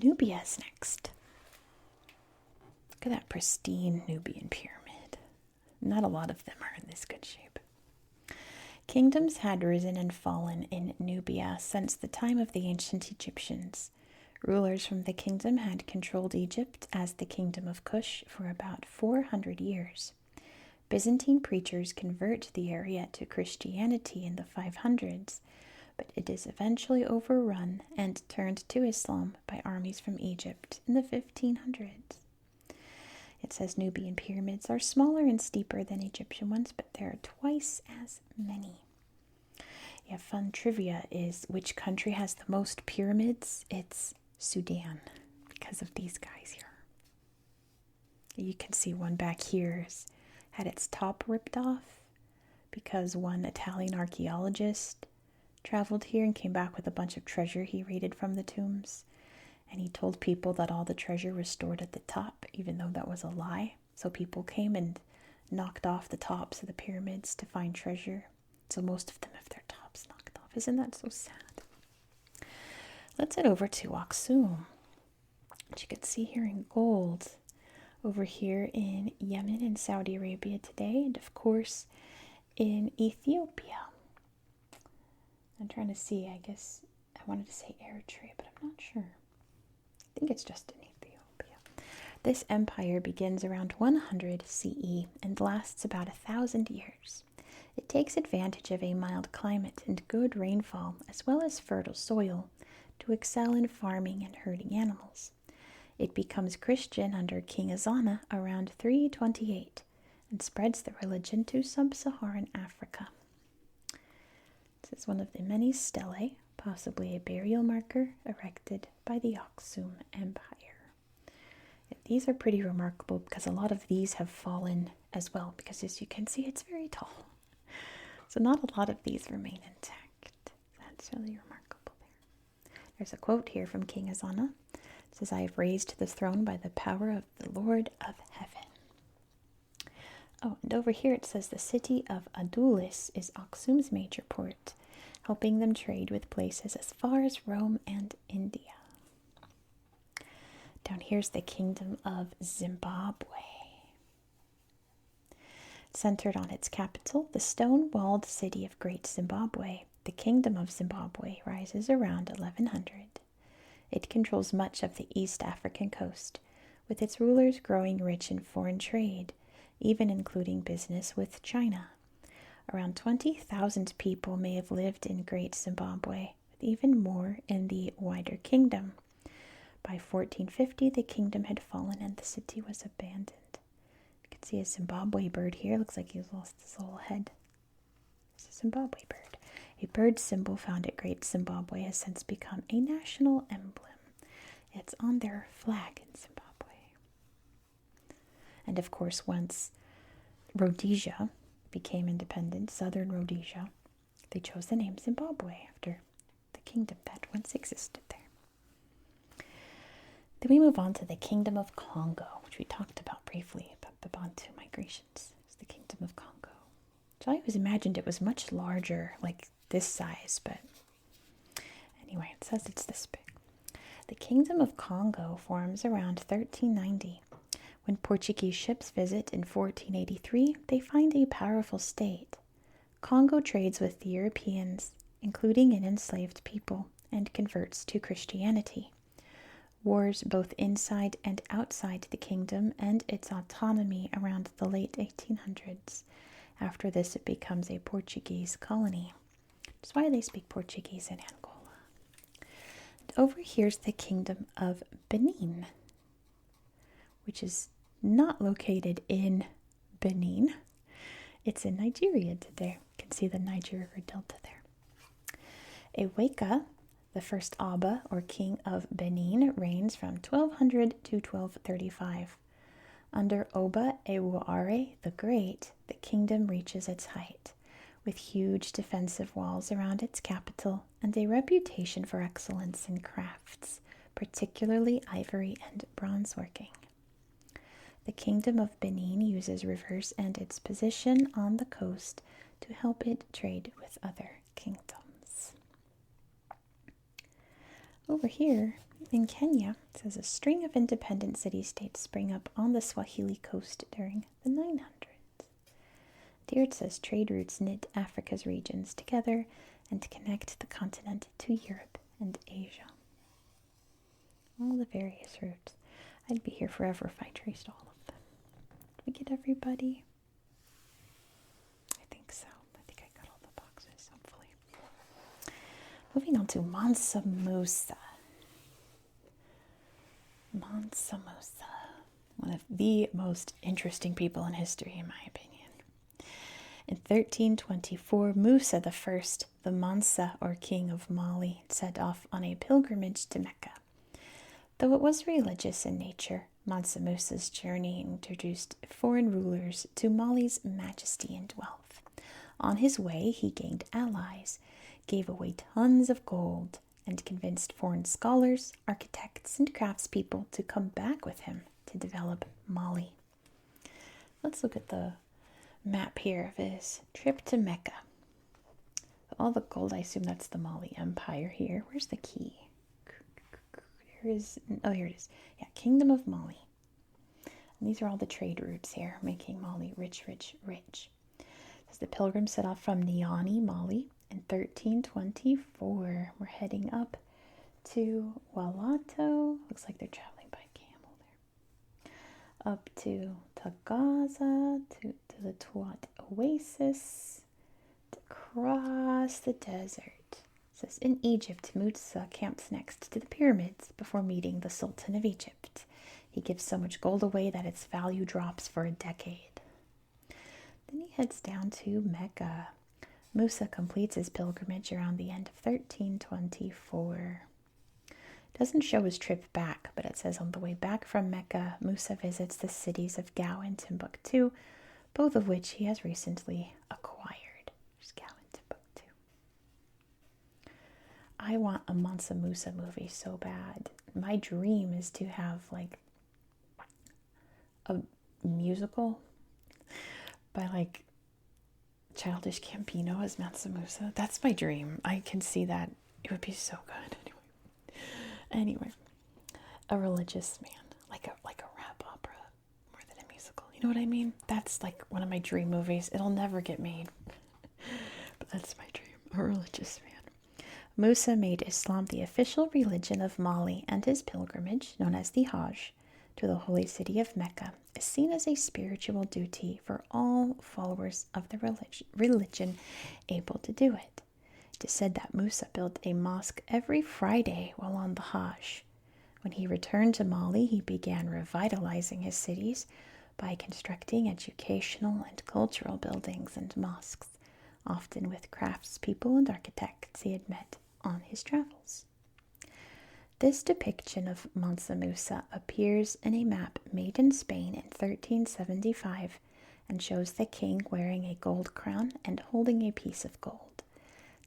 Nubia is next. Look at that pristine Nubian pyramid. Not a lot of them are in this good shape. Kingdoms had risen and fallen in Nubia since the time of the ancient Egyptians. Rulers from the kingdom had controlled Egypt as the Kingdom of Kush for about 400 years. Byzantine preachers convert the area to Christianity in the 500s, but it is eventually overrun and turned to Islam by armies from Egypt in the 1500s. It says Nubian pyramids are smaller and steeper than Egyptian ones, but there are twice as many. Yeah, fun trivia is which country has the most pyramids? It's Sudan, because of these guys here. You can see one back here had its top ripped off because one Italian archaeologist traveled here and came back with a bunch of treasure he raided from the tombs. And he told people that all the treasure was stored at the top, even though that was a lie. So people came and knocked off the tops of the pyramids to find treasure. So most of them have their tops knocked off. Isn't that so sad? Let's head over to Aksum, which you can see here in gold. Over here in Yemen and Saudi Arabia today. And of course in Ethiopia. I'm trying to see, I guess I wanted to say Eritrea, but I'm not sure. I think it's just in Ethiopia. This empire begins around 100 CE and lasts about 1,000 years. It takes advantage of a mild climate and good rainfall, as well as fertile soil, to excel in farming and herding animals. It becomes Christian under King Azana around 328 and spreads the religion to sub-Saharan Africa. This is one of the many stelae, possibly a burial marker erected by the Aksum Empire. These are pretty remarkable because a lot of these have fallen as well, because as you can see, it's very tall. So not a lot of these remain intact. That's really remarkable there. There's a quote here from King Azana. It says, "I have raised the throne by the power of the Lord of Heaven." Oh, and over here it says the city of Adulis is Aksum's major port, helping them trade with places as far as Rome and India. Down here's the Kingdom of Zimbabwe. Centered on its capital, the stone-walled city of Great Zimbabwe, the Kingdom of Zimbabwe rises around 1100. It controls much of the East African coast, with its rulers growing rich in foreign trade, even including business with China. Around 20,000 people may have lived in Great Zimbabwe, with even more in the wider kingdom. By 1450, the kingdom had fallen and the city was abandoned. You can see a Zimbabwe bird here. Looks like he's lost his little head. It's a Zimbabwe bird. A bird symbol found at Great Zimbabwe has since become a national emblem. It's on their flag in Zimbabwe. And of course, once Rhodesia became independent, southern Rhodesia, they chose the name Zimbabwe after the kingdom that once existed there. Then we move on to the Kingdom of Congo, which we talked about briefly about the Bantu migrations. It's the Kingdom of Congo. So I always imagined it was much larger, like this size, but anyway, it says it's this big. The Kingdom of Congo forms around 1390. When Portuguese ships visit in 1483, they find a powerful state. Congo trades with the Europeans, including an enslaved people, and converts to Christianity. Wars both inside and outside the kingdom and its autonomy around the late 1800s. After this, it becomes a Portuguese colony. That's why they speak Portuguese in Angola. And over here's the Kingdom of Benin, which is not located in Benin. It's in Nigeria today. You can see the Niger River Delta there. Eweka, the first Aba, or king of Benin, reigns from 1200 to 1235. Under Oba Ewuare the Great, the kingdom reaches its height, with huge defensive walls around its capital and a reputation for excellence in crafts, particularly ivory and bronze working. The Kingdom of Benin uses rivers and its position on the coast to help it trade with other kingdoms. Over here in Kenya, it says a string of independent city-states spring up on the Swahili coast during the 900s. Here it says trade routes knit Africa's regions together and connect the continent to Europe and Asia. All the various routes. I'd be here forever if I traced all of them. Did we get everybody? I think so. I think I got all the boxes, hopefully. Moving on to Mansa Musa. Mansa Musa, one of the most interesting people in history, in my opinion. In 1324, Musa I, the Mansa, or king of Mali, set off on a pilgrimage to Mecca. Though it was religious in nature, Mansa Musa's journey introduced foreign rulers to Mali's majesty and wealth. On his way, he gained allies, gave away tons of gold, and convinced foreign scholars, architects, and craftspeople to come back with him to develop Mali. Let's look at the map here of his trip to Mecca. All the gold, I assume that's the Mali Empire here. Where's the key? Here it is. Yeah, Kingdom of Mali. And these are all the trade routes here, making Mali rich, rich, rich. As the pilgrims set off from Niani, Mali, in 1324, we're heading up to Walato. Looks like they're traveling by camel there. Up to Tagaza, to the Tuat Oasis, across the desert. It says, in Egypt, Musa camps next to the pyramids before meeting the Sultan of Egypt. He gives so much gold away that its value drops for a decade. Then he heads down to Mecca. Musa completes his pilgrimage around the end of 1324. Doesn't show his trip back, but it says on the way back from Mecca, Musa visits the cities of Gao and Timbuktu, both of which he has recently acquired. There's Gao and Timbuktu. I want a Mansa Musa movie so bad. My dream is to have like a musical by like Childish Gambino as Mansa Musa. That's my dream. I can see that. It would be so good. Anyway, a religious man, like a rap opera more than a musical. You know what I mean? That's like one of my dream movies. It'll never get made, but that's my dream. A religious man. Musa made Islam the official religion of Mali, and his pilgrimage, known as the Hajj, to the holy city of Mecca, is seen as a spiritual duty for all followers of the religion able to do it. It is said that Musa built a mosque every Friday while on the Hajj. When he returned to Mali, he began revitalizing his cities by constructing educational and cultural buildings and mosques, often with craftspeople and architects he had met on his travels. This depiction of Mansa Musa appears in a map made in Spain in 1375 and shows the king wearing a gold crown and holding a piece of gold.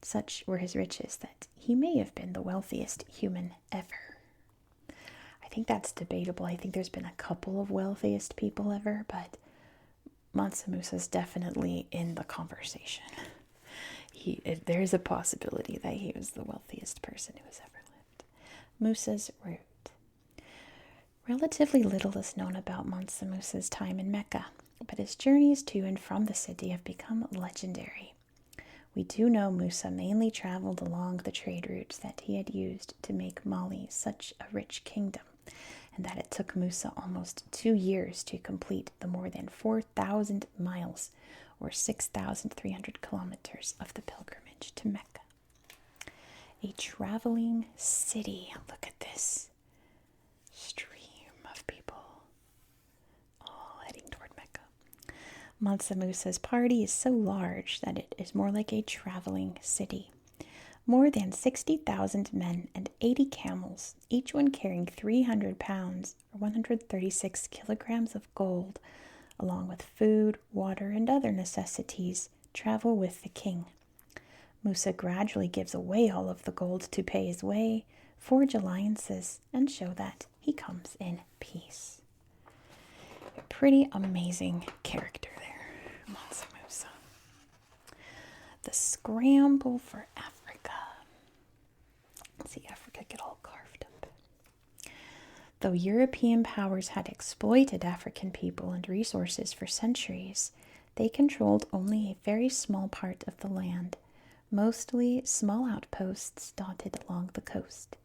Such were his riches that he may have been the wealthiest human ever. I think that's debatable. I think there's been a couple of wealthiest people ever, but Mansa Musa's definitely in the conversation. There's a possibility that he was the wealthiest person who has ever lived. Musa's route. Relatively little is known about Mansa Musa's time in Mecca, but his journeys to and from the city have become legendary. We do know Musa mainly traveled along the trade routes that he had used to make Mali such a rich kingdom, and that it took Musa almost 2 years to complete the more than 4,000 miles, or 6,300 kilometers of the pilgrimage to Mecca. A traveling city. Look at this stream of people all heading toward Mecca. Mansa Musa's party is so large that it is more like a traveling city. More than 60,000 men and 80 camels, each one carrying 300 pounds or 136 kilograms of gold, along with food, water, and other necessities, travel with the king. Musa gradually gives away all of the gold to pay his way, forge alliances, and show that he comes in peace. A pretty amazing character there, Mansa Musa. The scramble for Africa. Let's see Africa get all carved up. Though European powers had exploited African people and resources for centuries, they controlled only a very small part of the land, mostly small outposts dotted along the coast.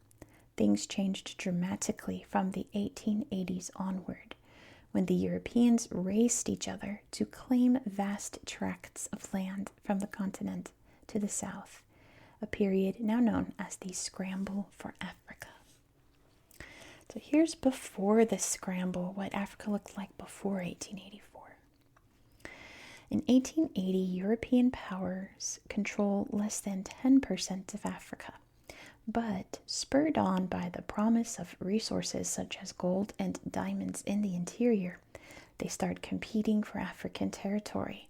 Things changed dramatically from the 1880s onward, when the Europeans raced each other to claim vast tracts of land from the continent to the south, a period now known as the Scramble for Africa. So here's before the scramble, what Africa looked like before 1884. In 1880, European powers control less than 10% of Africa, but spurred on by the promise of resources such as gold and diamonds in the interior, they start competing for African territory.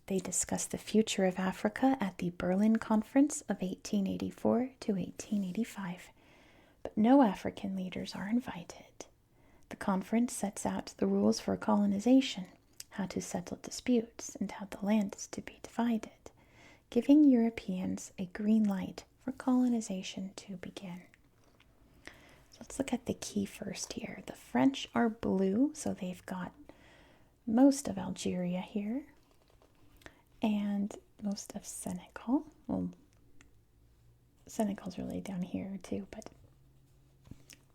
They discuss the future of Africa at the Berlin Conference of 1884 to 1885, but no African leaders are invited. The conference sets out the rules for colonization, how to settle disputes, and how the land is to be divided, giving Europeans a green light for colonization to begin. So let's look at the key first here. The French are blue, so they've got most of Algeria here, and most of Senegal. Well, Senegal's really down here too, but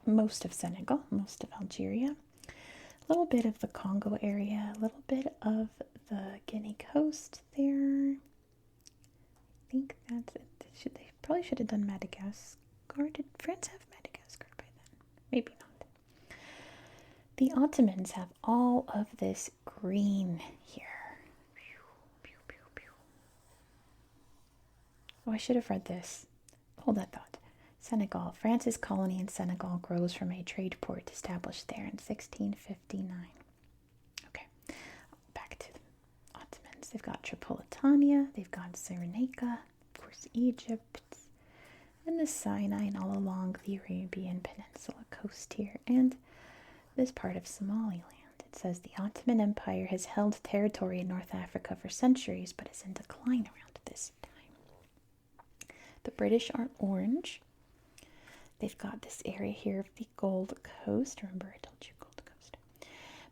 most of Senegal, most of Algeria, a little bit of the Congo area, a little bit of the Guinea coast there, think that's it. They probably should have done Madagascar. Did France have Madagascar by then? Maybe not. The Ottomans have all of this green here. Oh, I should have read this. Hold that thought. Senegal. France's colony in Senegal grows from a trade port established there in 1659. Okay, back to the Ottomans. They've got Tripolitania, they've got Cyrenaica, of course Egypt, and the Sinai and all along the Arabian Peninsula coast here, and this part of Somaliland. It says the Ottoman Empire has held territory in North Africa for centuries, but is in decline around this time. The British are orange. They've got this area here of the Gold Coast. Remember, I told you Gold Coast.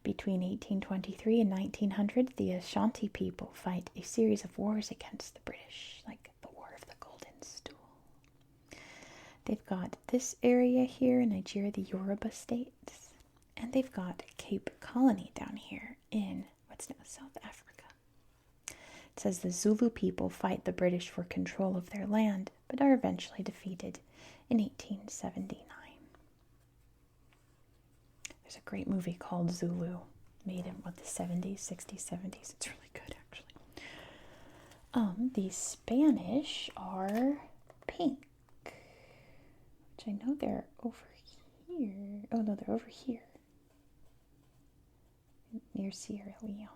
Between 1823 and 1900, the Ashanti people fight a series of wars against the British, like the War of the Golden Stool. They've got this area here in Nigeria, the Yoruba states, and they've got Cape Colony down here in what's now South Africa. It says the Zulu people fight the British for control of their land, but are eventually defeated in 1879. There's a great movie called Zulu, made in the 70s, 60s, 70s. It's really good, actually. The Spanish are pink, which I know they're over here. Oh no, they're over here near Sierra Leone.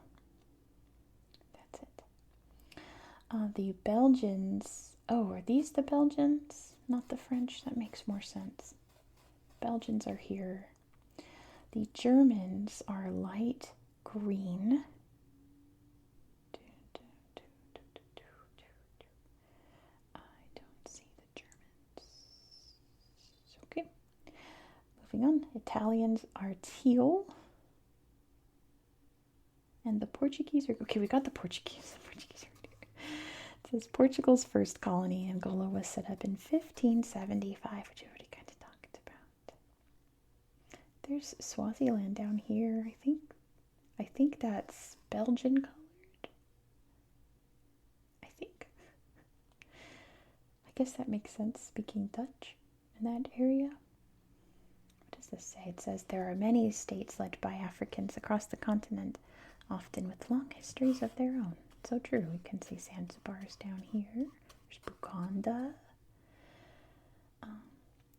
That's it. The Belgians. Oh, are these the Belgians? Not the French? That makes more sense. Belgians are here. The Germans are light green. I don't see the Germans. Okay. Moving on. Italians are teal. And the Portuguese are... Okay, we got the Portuguese. The Portuguese are here. It says Portugal's first colony, Angola, was set up in 1575, which I already kind of talked about. There's Swaziland down here. I think that's Belgian colored. I think. I guess that makes sense, speaking Dutch in that area. What does this say? It says there are many states led by Africans across the continent, often with long histories of their own. So true. We can see Zanzibar's down here. There's Buganda.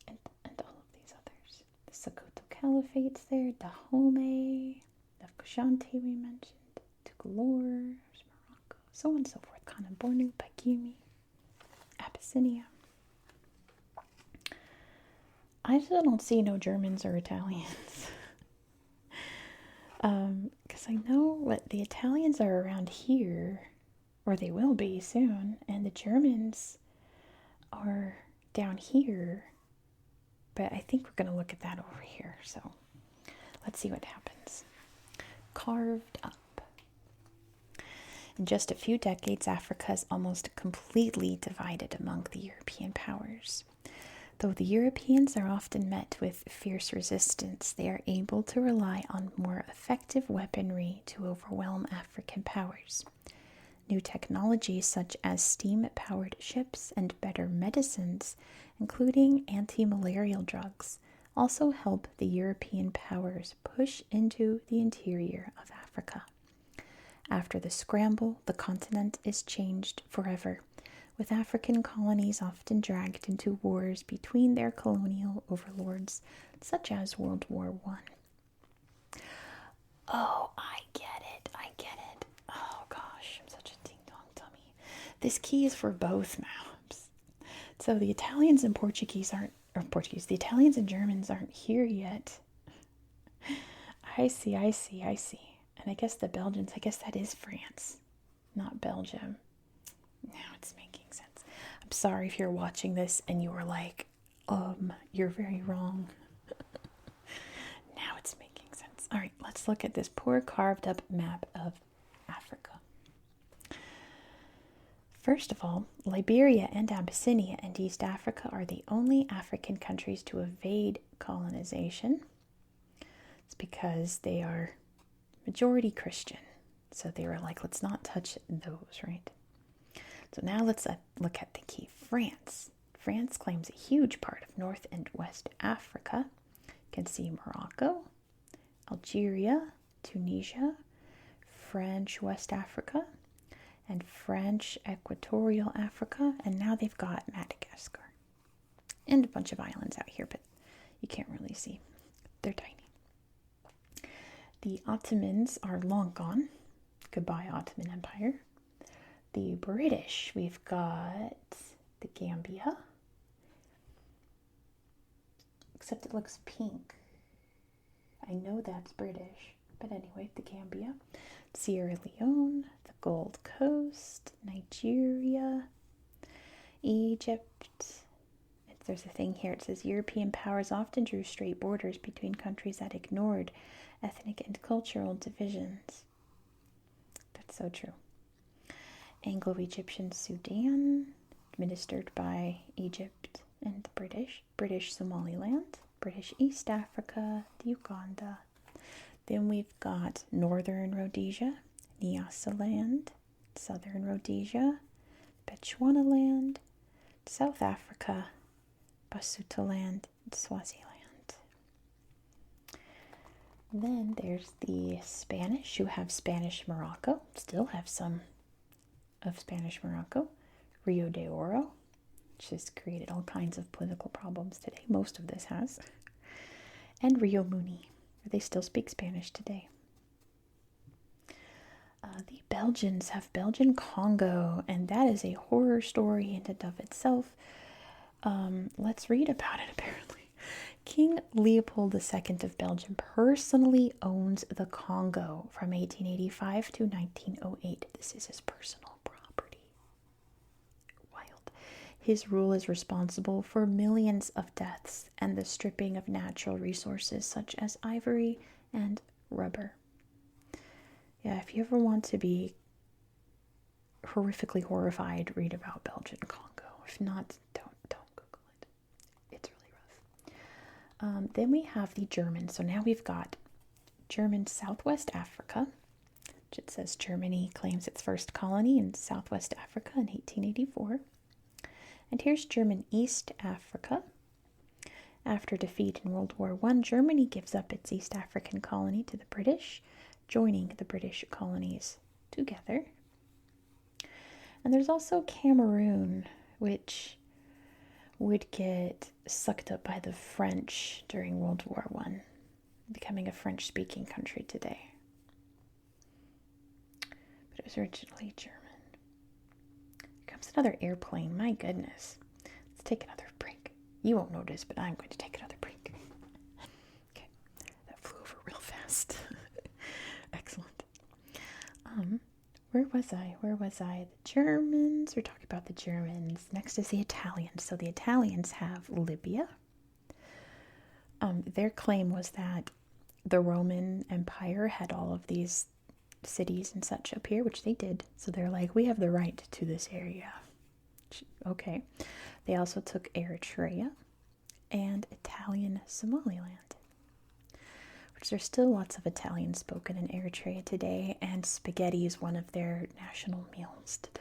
And all of these others. The Sokoto Caliphate's there. Dahomey. Ashanti we mentioned. Tugalore. There's Morocco. So on and so forth. Kana Bornu, Bagimi, Abyssinia. I still don't see no Germans or Italians. Because I know what the Italians are around here, or they will be soon, and the Germans are down here. But I think we're going to look at that over here. So let's see what happens. Carved up. In just a few decades, Africa is almost completely divided among the European powers. Though the Europeans are often met with fierce resistance, they are able to rely on more effective weaponry to overwhelm African powers. New technologies such as steam-powered ships and better medicines, including anti-malarial drugs, also help the European powers push into the interior of Africa. After the scramble, the continent is changed forever, with African colonies often dragged into wars between their colonial overlords, such as World War I. Oh, I get it. Oh gosh, I'm such a ding-dong dummy. This key is for both maps. So the Italians and the Italians and Germans aren't here yet. I see. And I guess the Belgians, I guess that is France, not Belgium. Now it's making sense. I'm sorry if you're watching this and you were like, you're very wrong. Now it's making sense. All right, let's look at this poor carved up map of Africa. First of all, Liberia and Abyssinia and East Africa are the only African countries to evade colonization. It's because they are majority Christian. So they were like, let's not touch those, right? So now let's look at the key. France. France claims a huge part of North and West Africa. You can see Morocco, Algeria, Tunisia, French West Africa, and French Equatorial Africa, and now they've got Madagascar. And a bunch of islands out here, but you can't really see. They're tiny. The Ottomans are long gone. Goodbye, Ottoman Empire. The British, we've got the Gambia. Except it looks pink. I know that's British. But anyway, the Gambia. Sierra Leone, the Gold Coast, Nigeria, Egypt. There's a thing here. It says European powers often drew straight borders between countries that ignored ethnic and cultural divisions. That's so true. Anglo-Egyptian Sudan, administered by Egypt and the British. British Somaliland, British East Africa, Uganda. Then we've got Northern Rhodesia, Nyasaland, Southern Rhodesia, Bechuanaland, South Africa, Basutoland, and Swaziland. Then there's the Spanish, who have Spanish Morocco, still have some of Spanish Morocco. Rio de Oro, which has created all kinds of political problems today. Most of this has. And Rio Muni, where they still speak Spanish today. The Belgians have Belgian Congo, and that is a horror story in and of itself. Let's read about it, apparently. King Leopold II of Belgium personally owns the Congo from 1885 to 1908. This is his personal property. Wild. His rule is responsible for millions of deaths and the stripping of natural resources such as ivory and rubber. Yeah, if you ever want to be horrifically horrified, read about Belgian Congo. If not, don't Google it. It's really rough. Then we have the Germans. So now we've got German Southwest Africa, which it says Germany claims its first colony in Southwest Africa in 1884. And here's German East Africa. After defeat in World War I, Germany gives up its East African colony to the British, joining the British colonies together. And there's also Cameroon, which would get sucked up by the French during World War I, becoming a French-speaking country today. But it was originally German. Here comes another airplane. My goodness. Let's take another break. You won't notice, but I'm going to take another break. Okay, that flew over real fast. Excellent. Where was I? The Germans. We're talking about the Germans. Next is the Italians. So the Italians have Libya. Their claim was that the Roman Empire had all of these cities and such up here, which they did. So they're like, we have the right to this area. Okay. They also took Eritrea and Italian Somaliland. There's still lots of Italian spoken in Eritrea today, and spaghetti is one of their national meals today.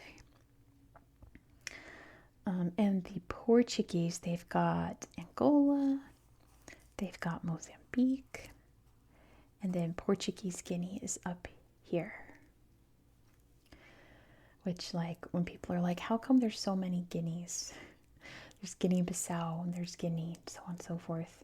And the Portuguese, they've got Angola, they've got Mozambique, and then Portuguese Guinea is up here. Which, like, when people are like, how come there's so many Guineas? There's Guinea-Bissau, and there's Guinea, so on and so forth.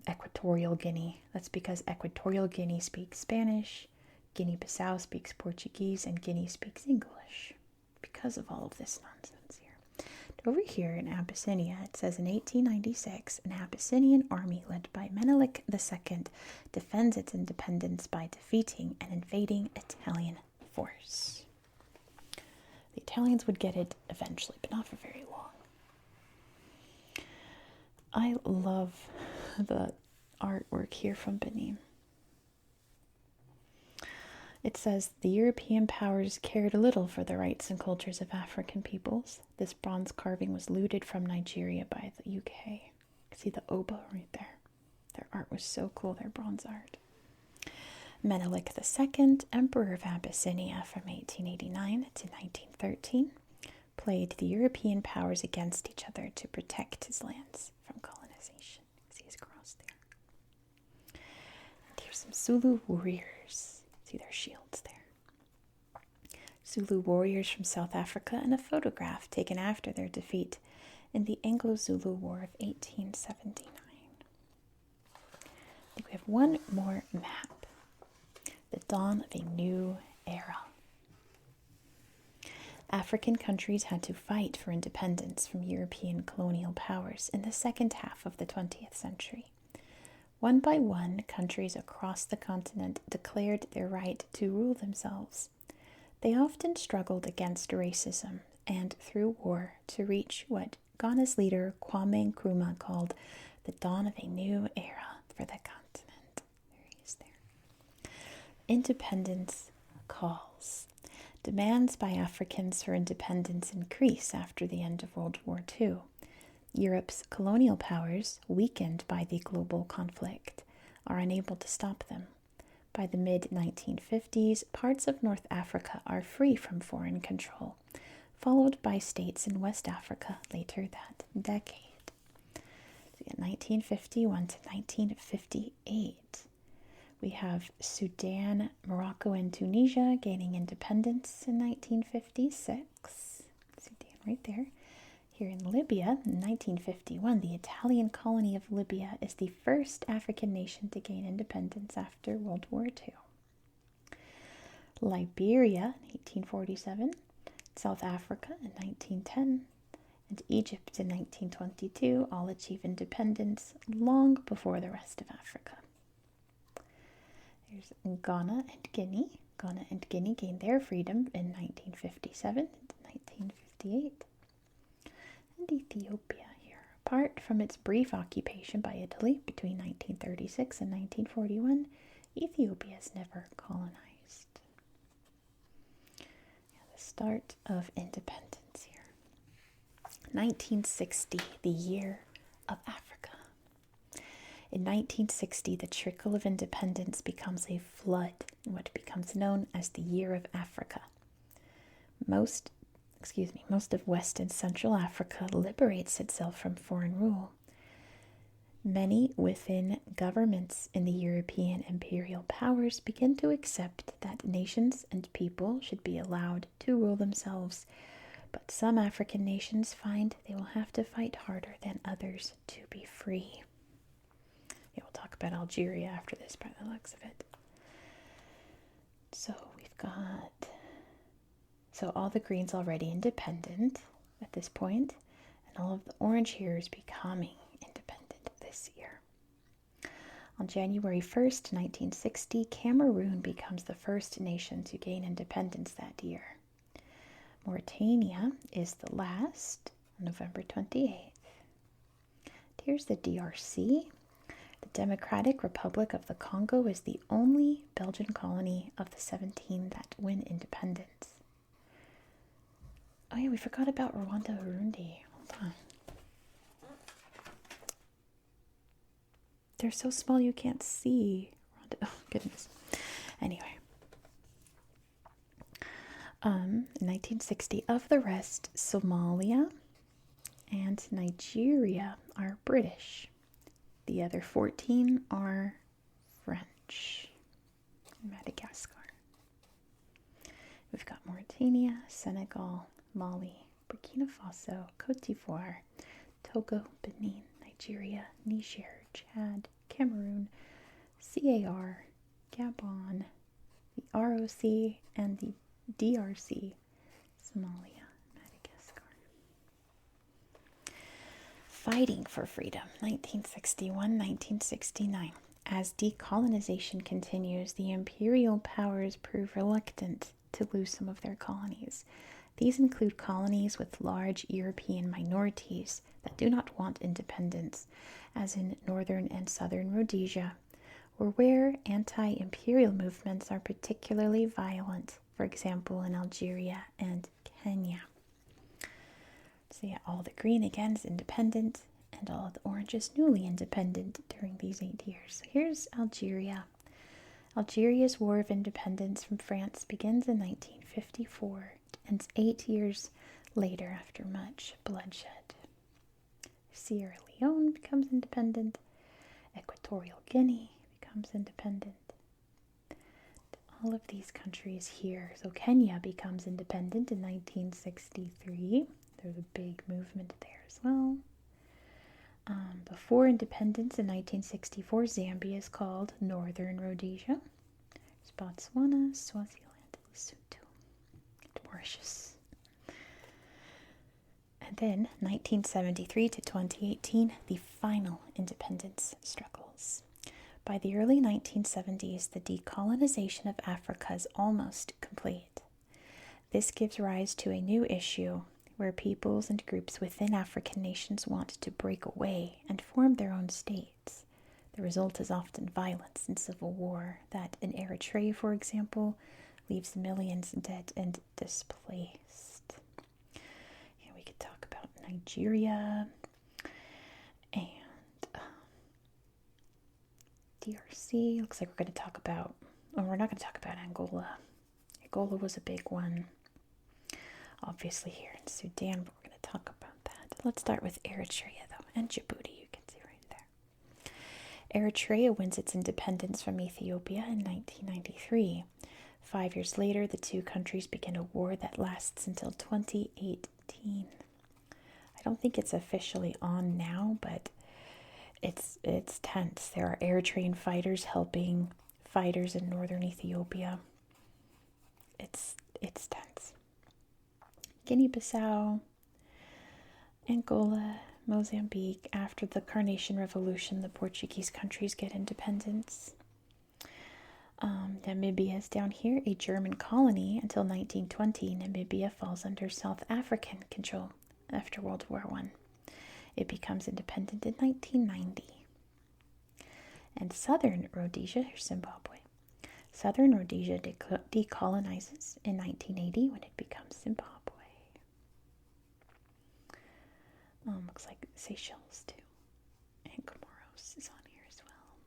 Equatorial Guinea. That's because Equatorial Guinea speaks Spanish, Guinea-Bissau speaks Portuguese, and Guinea speaks English. Because of all of this nonsense here. Over here in Abyssinia, it says in 1896, an Abyssinian army led by Menelik II defends its independence by defeating an invading Italian force. The Italians would get it eventually, but not for very long. I love the artwork here from Benin. It says, the European powers cared little for the rights and cultures of African peoples. This bronze carving was looted from Nigeria by the UK. See the Oba right there. Their art was so cool, their bronze art. Menelik II, Emperor of Abyssinia from 1889 to 1913, played the European powers against each other to protect his lands from colonization. See his cross there. And here's some Zulu warriors. See their shields there. Zulu warriors from South Africa and a photograph taken after their defeat in the Anglo-Zulu War of 1879. I think we have one more map. The dawn of a new era. African countries had to fight for independence from European colonial powers in the second half of the 20th century. One by one, countries across the continent declared their right to rule themselves. They often struggled against racism and through war to reach what Ghana's leader Kwame Nkrumah called the dawn of a new era for the continent. There he is there. Independence calls. Demands by Africans for independence increase after the end of World War II. Europe's colonial powers, weakened by the global conflict, are unable to stop them. By the mid-1950s, parts of North Africa are free from foreign control, followed by states in West Africa later that decade. So 1951 to 1958. We have Sudan, Morocco, and Tunisia gaining independence in 1956. Sudan right there. Here in Libya, in 1951, the Italian colony of Libya is the first African nation to gain independence after World War II. Liberia, 1847, South Africa in 1910, and Egypt in 1922 all achieve independence long before the rest of Africa. There's Ghana and Guinea. Ghana and Guinea gained their freedom in 1957 and 1958. And Ethiopia here. Apart from its brief occupation by Italy between 1936 and 1941, Ethiopia is never colonized. The start of independence here. 1960, the year of Africa. In 1960, the trickle of independence becomes a flood in what becomes known as the Year of Africa. Most of West and Central Africa liberates itself from foreign rule. Many within governments in the European imperial powers begin to accept that nations and people should be allowed to rule themselves, but some African nations find they will have to fight harder than others to be free. Yeah, we'll talk about Algeria after this by the looks of it. So we've got... So all the green's already independent at this point, and all of the orange here is becoming independent this year. On January 1st, 1960, Cameroon becomes the first nation to gain independence that year. Mauritania is the last, November 28th. Here's the DRC. The Democratic Republic of the Congo is the only Belgian colony of the 17 that win independence. Oh yeah, we forgot about Rwanda, Burundi. Hold on. They're so small you can't see. Rwanda. Oh, goodness. Anyway. 1960. Of the rest, Somalia and Nigeria are British. The other 14 are French. Madagascar. We've got Mauritania, Senegal, Mali, Burkina Faso, Cote d'Ivoire, Togo, Benin, Nigeria, Niger, Chad, Cameroon, CAR, Gabon, the ROC, and the DRC, Somalia, Madagascar. Fighting for freedom, 1961-1969. As decolonization continues, the imperial powers prove reluctant to lose some of their colonies. These include colonies with large European minorities that do not want independence, as in northern and southern Rhodesia, or where anti-imperial movements are particularly violent, for example in Algeria and Kenya. So yeah, all the green again is independent, and all of the orange is newly independent during these 8 years. So here's Algeria. Algeria's War of Independence from France begins in 1954 and ends 8 years later after much bloodshed. Sierra Leone becomes independent. Equatorial Guinea becomes independent. All of these countries here. So Kenya becomes independent in 1963. There's a big movement there as well. Before independence in 1964, Zambia is called Northern Rhodesia. There's Botswana, Swaziland, Lesotho, and Mauritius. And then 1973 to 2018, the final independence struggles. By the early 1970s, the decolonization of Africa is almost complete. This gives rise to a new issue where peoples and groups within African nations want to break away and form their own states. The result is often violence and civil war that, in Eritrea, for example, leaves millions dead and displaced. And we could talk about Nigeria and DRC. Looks like we're going to talk about, we're not going to talk about Angola. Angola was a big one. Obviously here in Sudan, but we're going to talk about that. Let's start with Eritrea, though, and Djibouti, you can see right there. Eritrea wins its independence from Ethiopia in 1993. 5 years later, the two countries begin a war that lasts until 2018. I don't think it's officially on now, but it's tense. There are Eritrean fighters helping fighters in northern Ethiopia. It's tense. Guinea-Bissau, Angola, Mozambique. After the Carnation Revolution, the Portuguese countries get independence. Namibia is down here, a German colony until 1920. Namibia falls under South African control after World War I. It becomes independent in 1990. And Southern Rhodesia, here's Zimbabwe. Southern Rhodesia decolonizes in 1980 when it becomes Zimbabwe. Looks like Seychelles too. And Comoros is on here as well.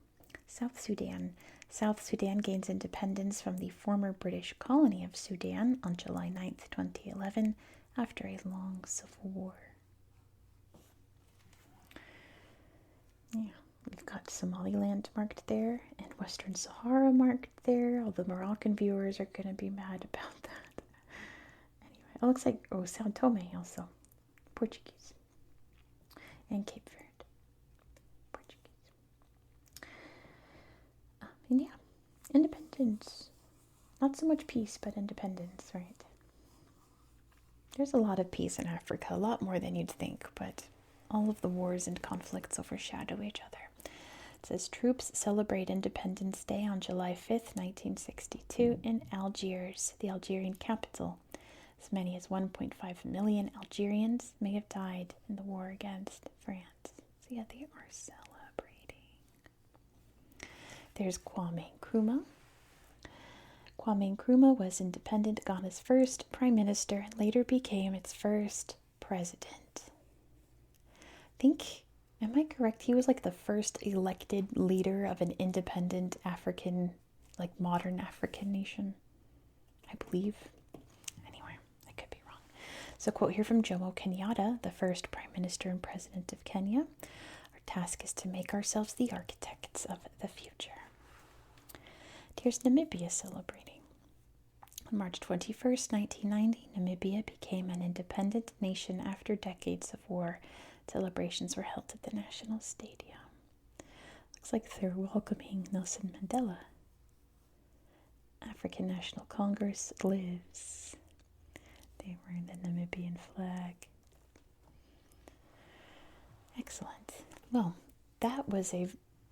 South Sudan. South Sudan gains independence from the former British colony of Sudan on July 9th, 2011, after a long civil war. Yeah, we've got Somaliland marked there and Western Sahara marked there. All the Moroccan viewers are going to be mad about that. Anyway, it looks like, Sao Tome also. Portuguese. And Cape Verde. Portuguese. And yeah, independence. Not so much peace, but independence, right? There's a lot of peace in Africa, a lot more than you'd think, but all of the wars and conflicts overshadow each other. It says troops celebrate Independence Day on July 5th, 1962 in Algiers, the Algerian capital. As many as 1.5 million Algerians may have died in the war against France. So yeah, they are celebrating. There's Kwame Nkrumah. Kwame Nkrumah was independent Ghana's first prime minister and later became its first president. Am I correct? He was like the first elected leader of an independent African, like modern African nation, I believe. So quote here from Jomo Kenyatta, the first Prime Minister and President of Kenya. Our task is to make ourselves the architects of the future. Here's Namibia celebrating. On March 21st, 1990, Namibia became an independent nation after decades of war. Celebrations were held at the National Stadium. Looks like they're welcoming Nelson Mandela. African National Congress lives. They were in the Namibian flag. Excellent. Well, that was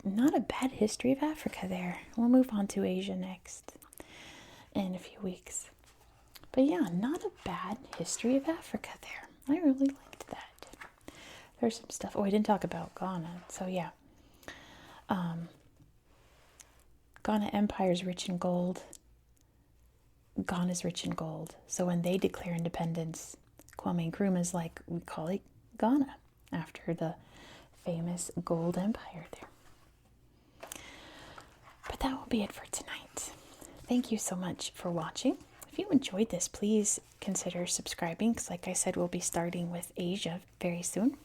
not a bad history of Africa there. We'll move on to Asia next in a few weeks. But yeah, not a bad history of Africa there. I really liked that. There's some stuff. I didn't talk about Ghana. So yeah. Ghana Empire's rich in gold. Ghana's rich in gold. So when they declare independence, Kwame Nkrumah is like, we call it Ghana, after the famous gold empire there. But But that will be it for tonight. Thank you so much for watching. If you enjoyed this, please consider subscribing because, like I said, we'll be starting with Asia very soon.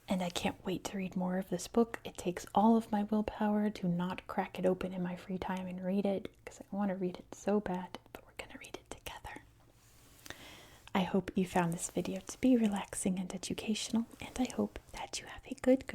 And I can't wait to read more of this book. It takes all of my willpower to not crack it open in my free time and read it because I want to read it so bad, but we're going to read it together. I hope you found this video to be relaxing and educational, and I hope that you have a good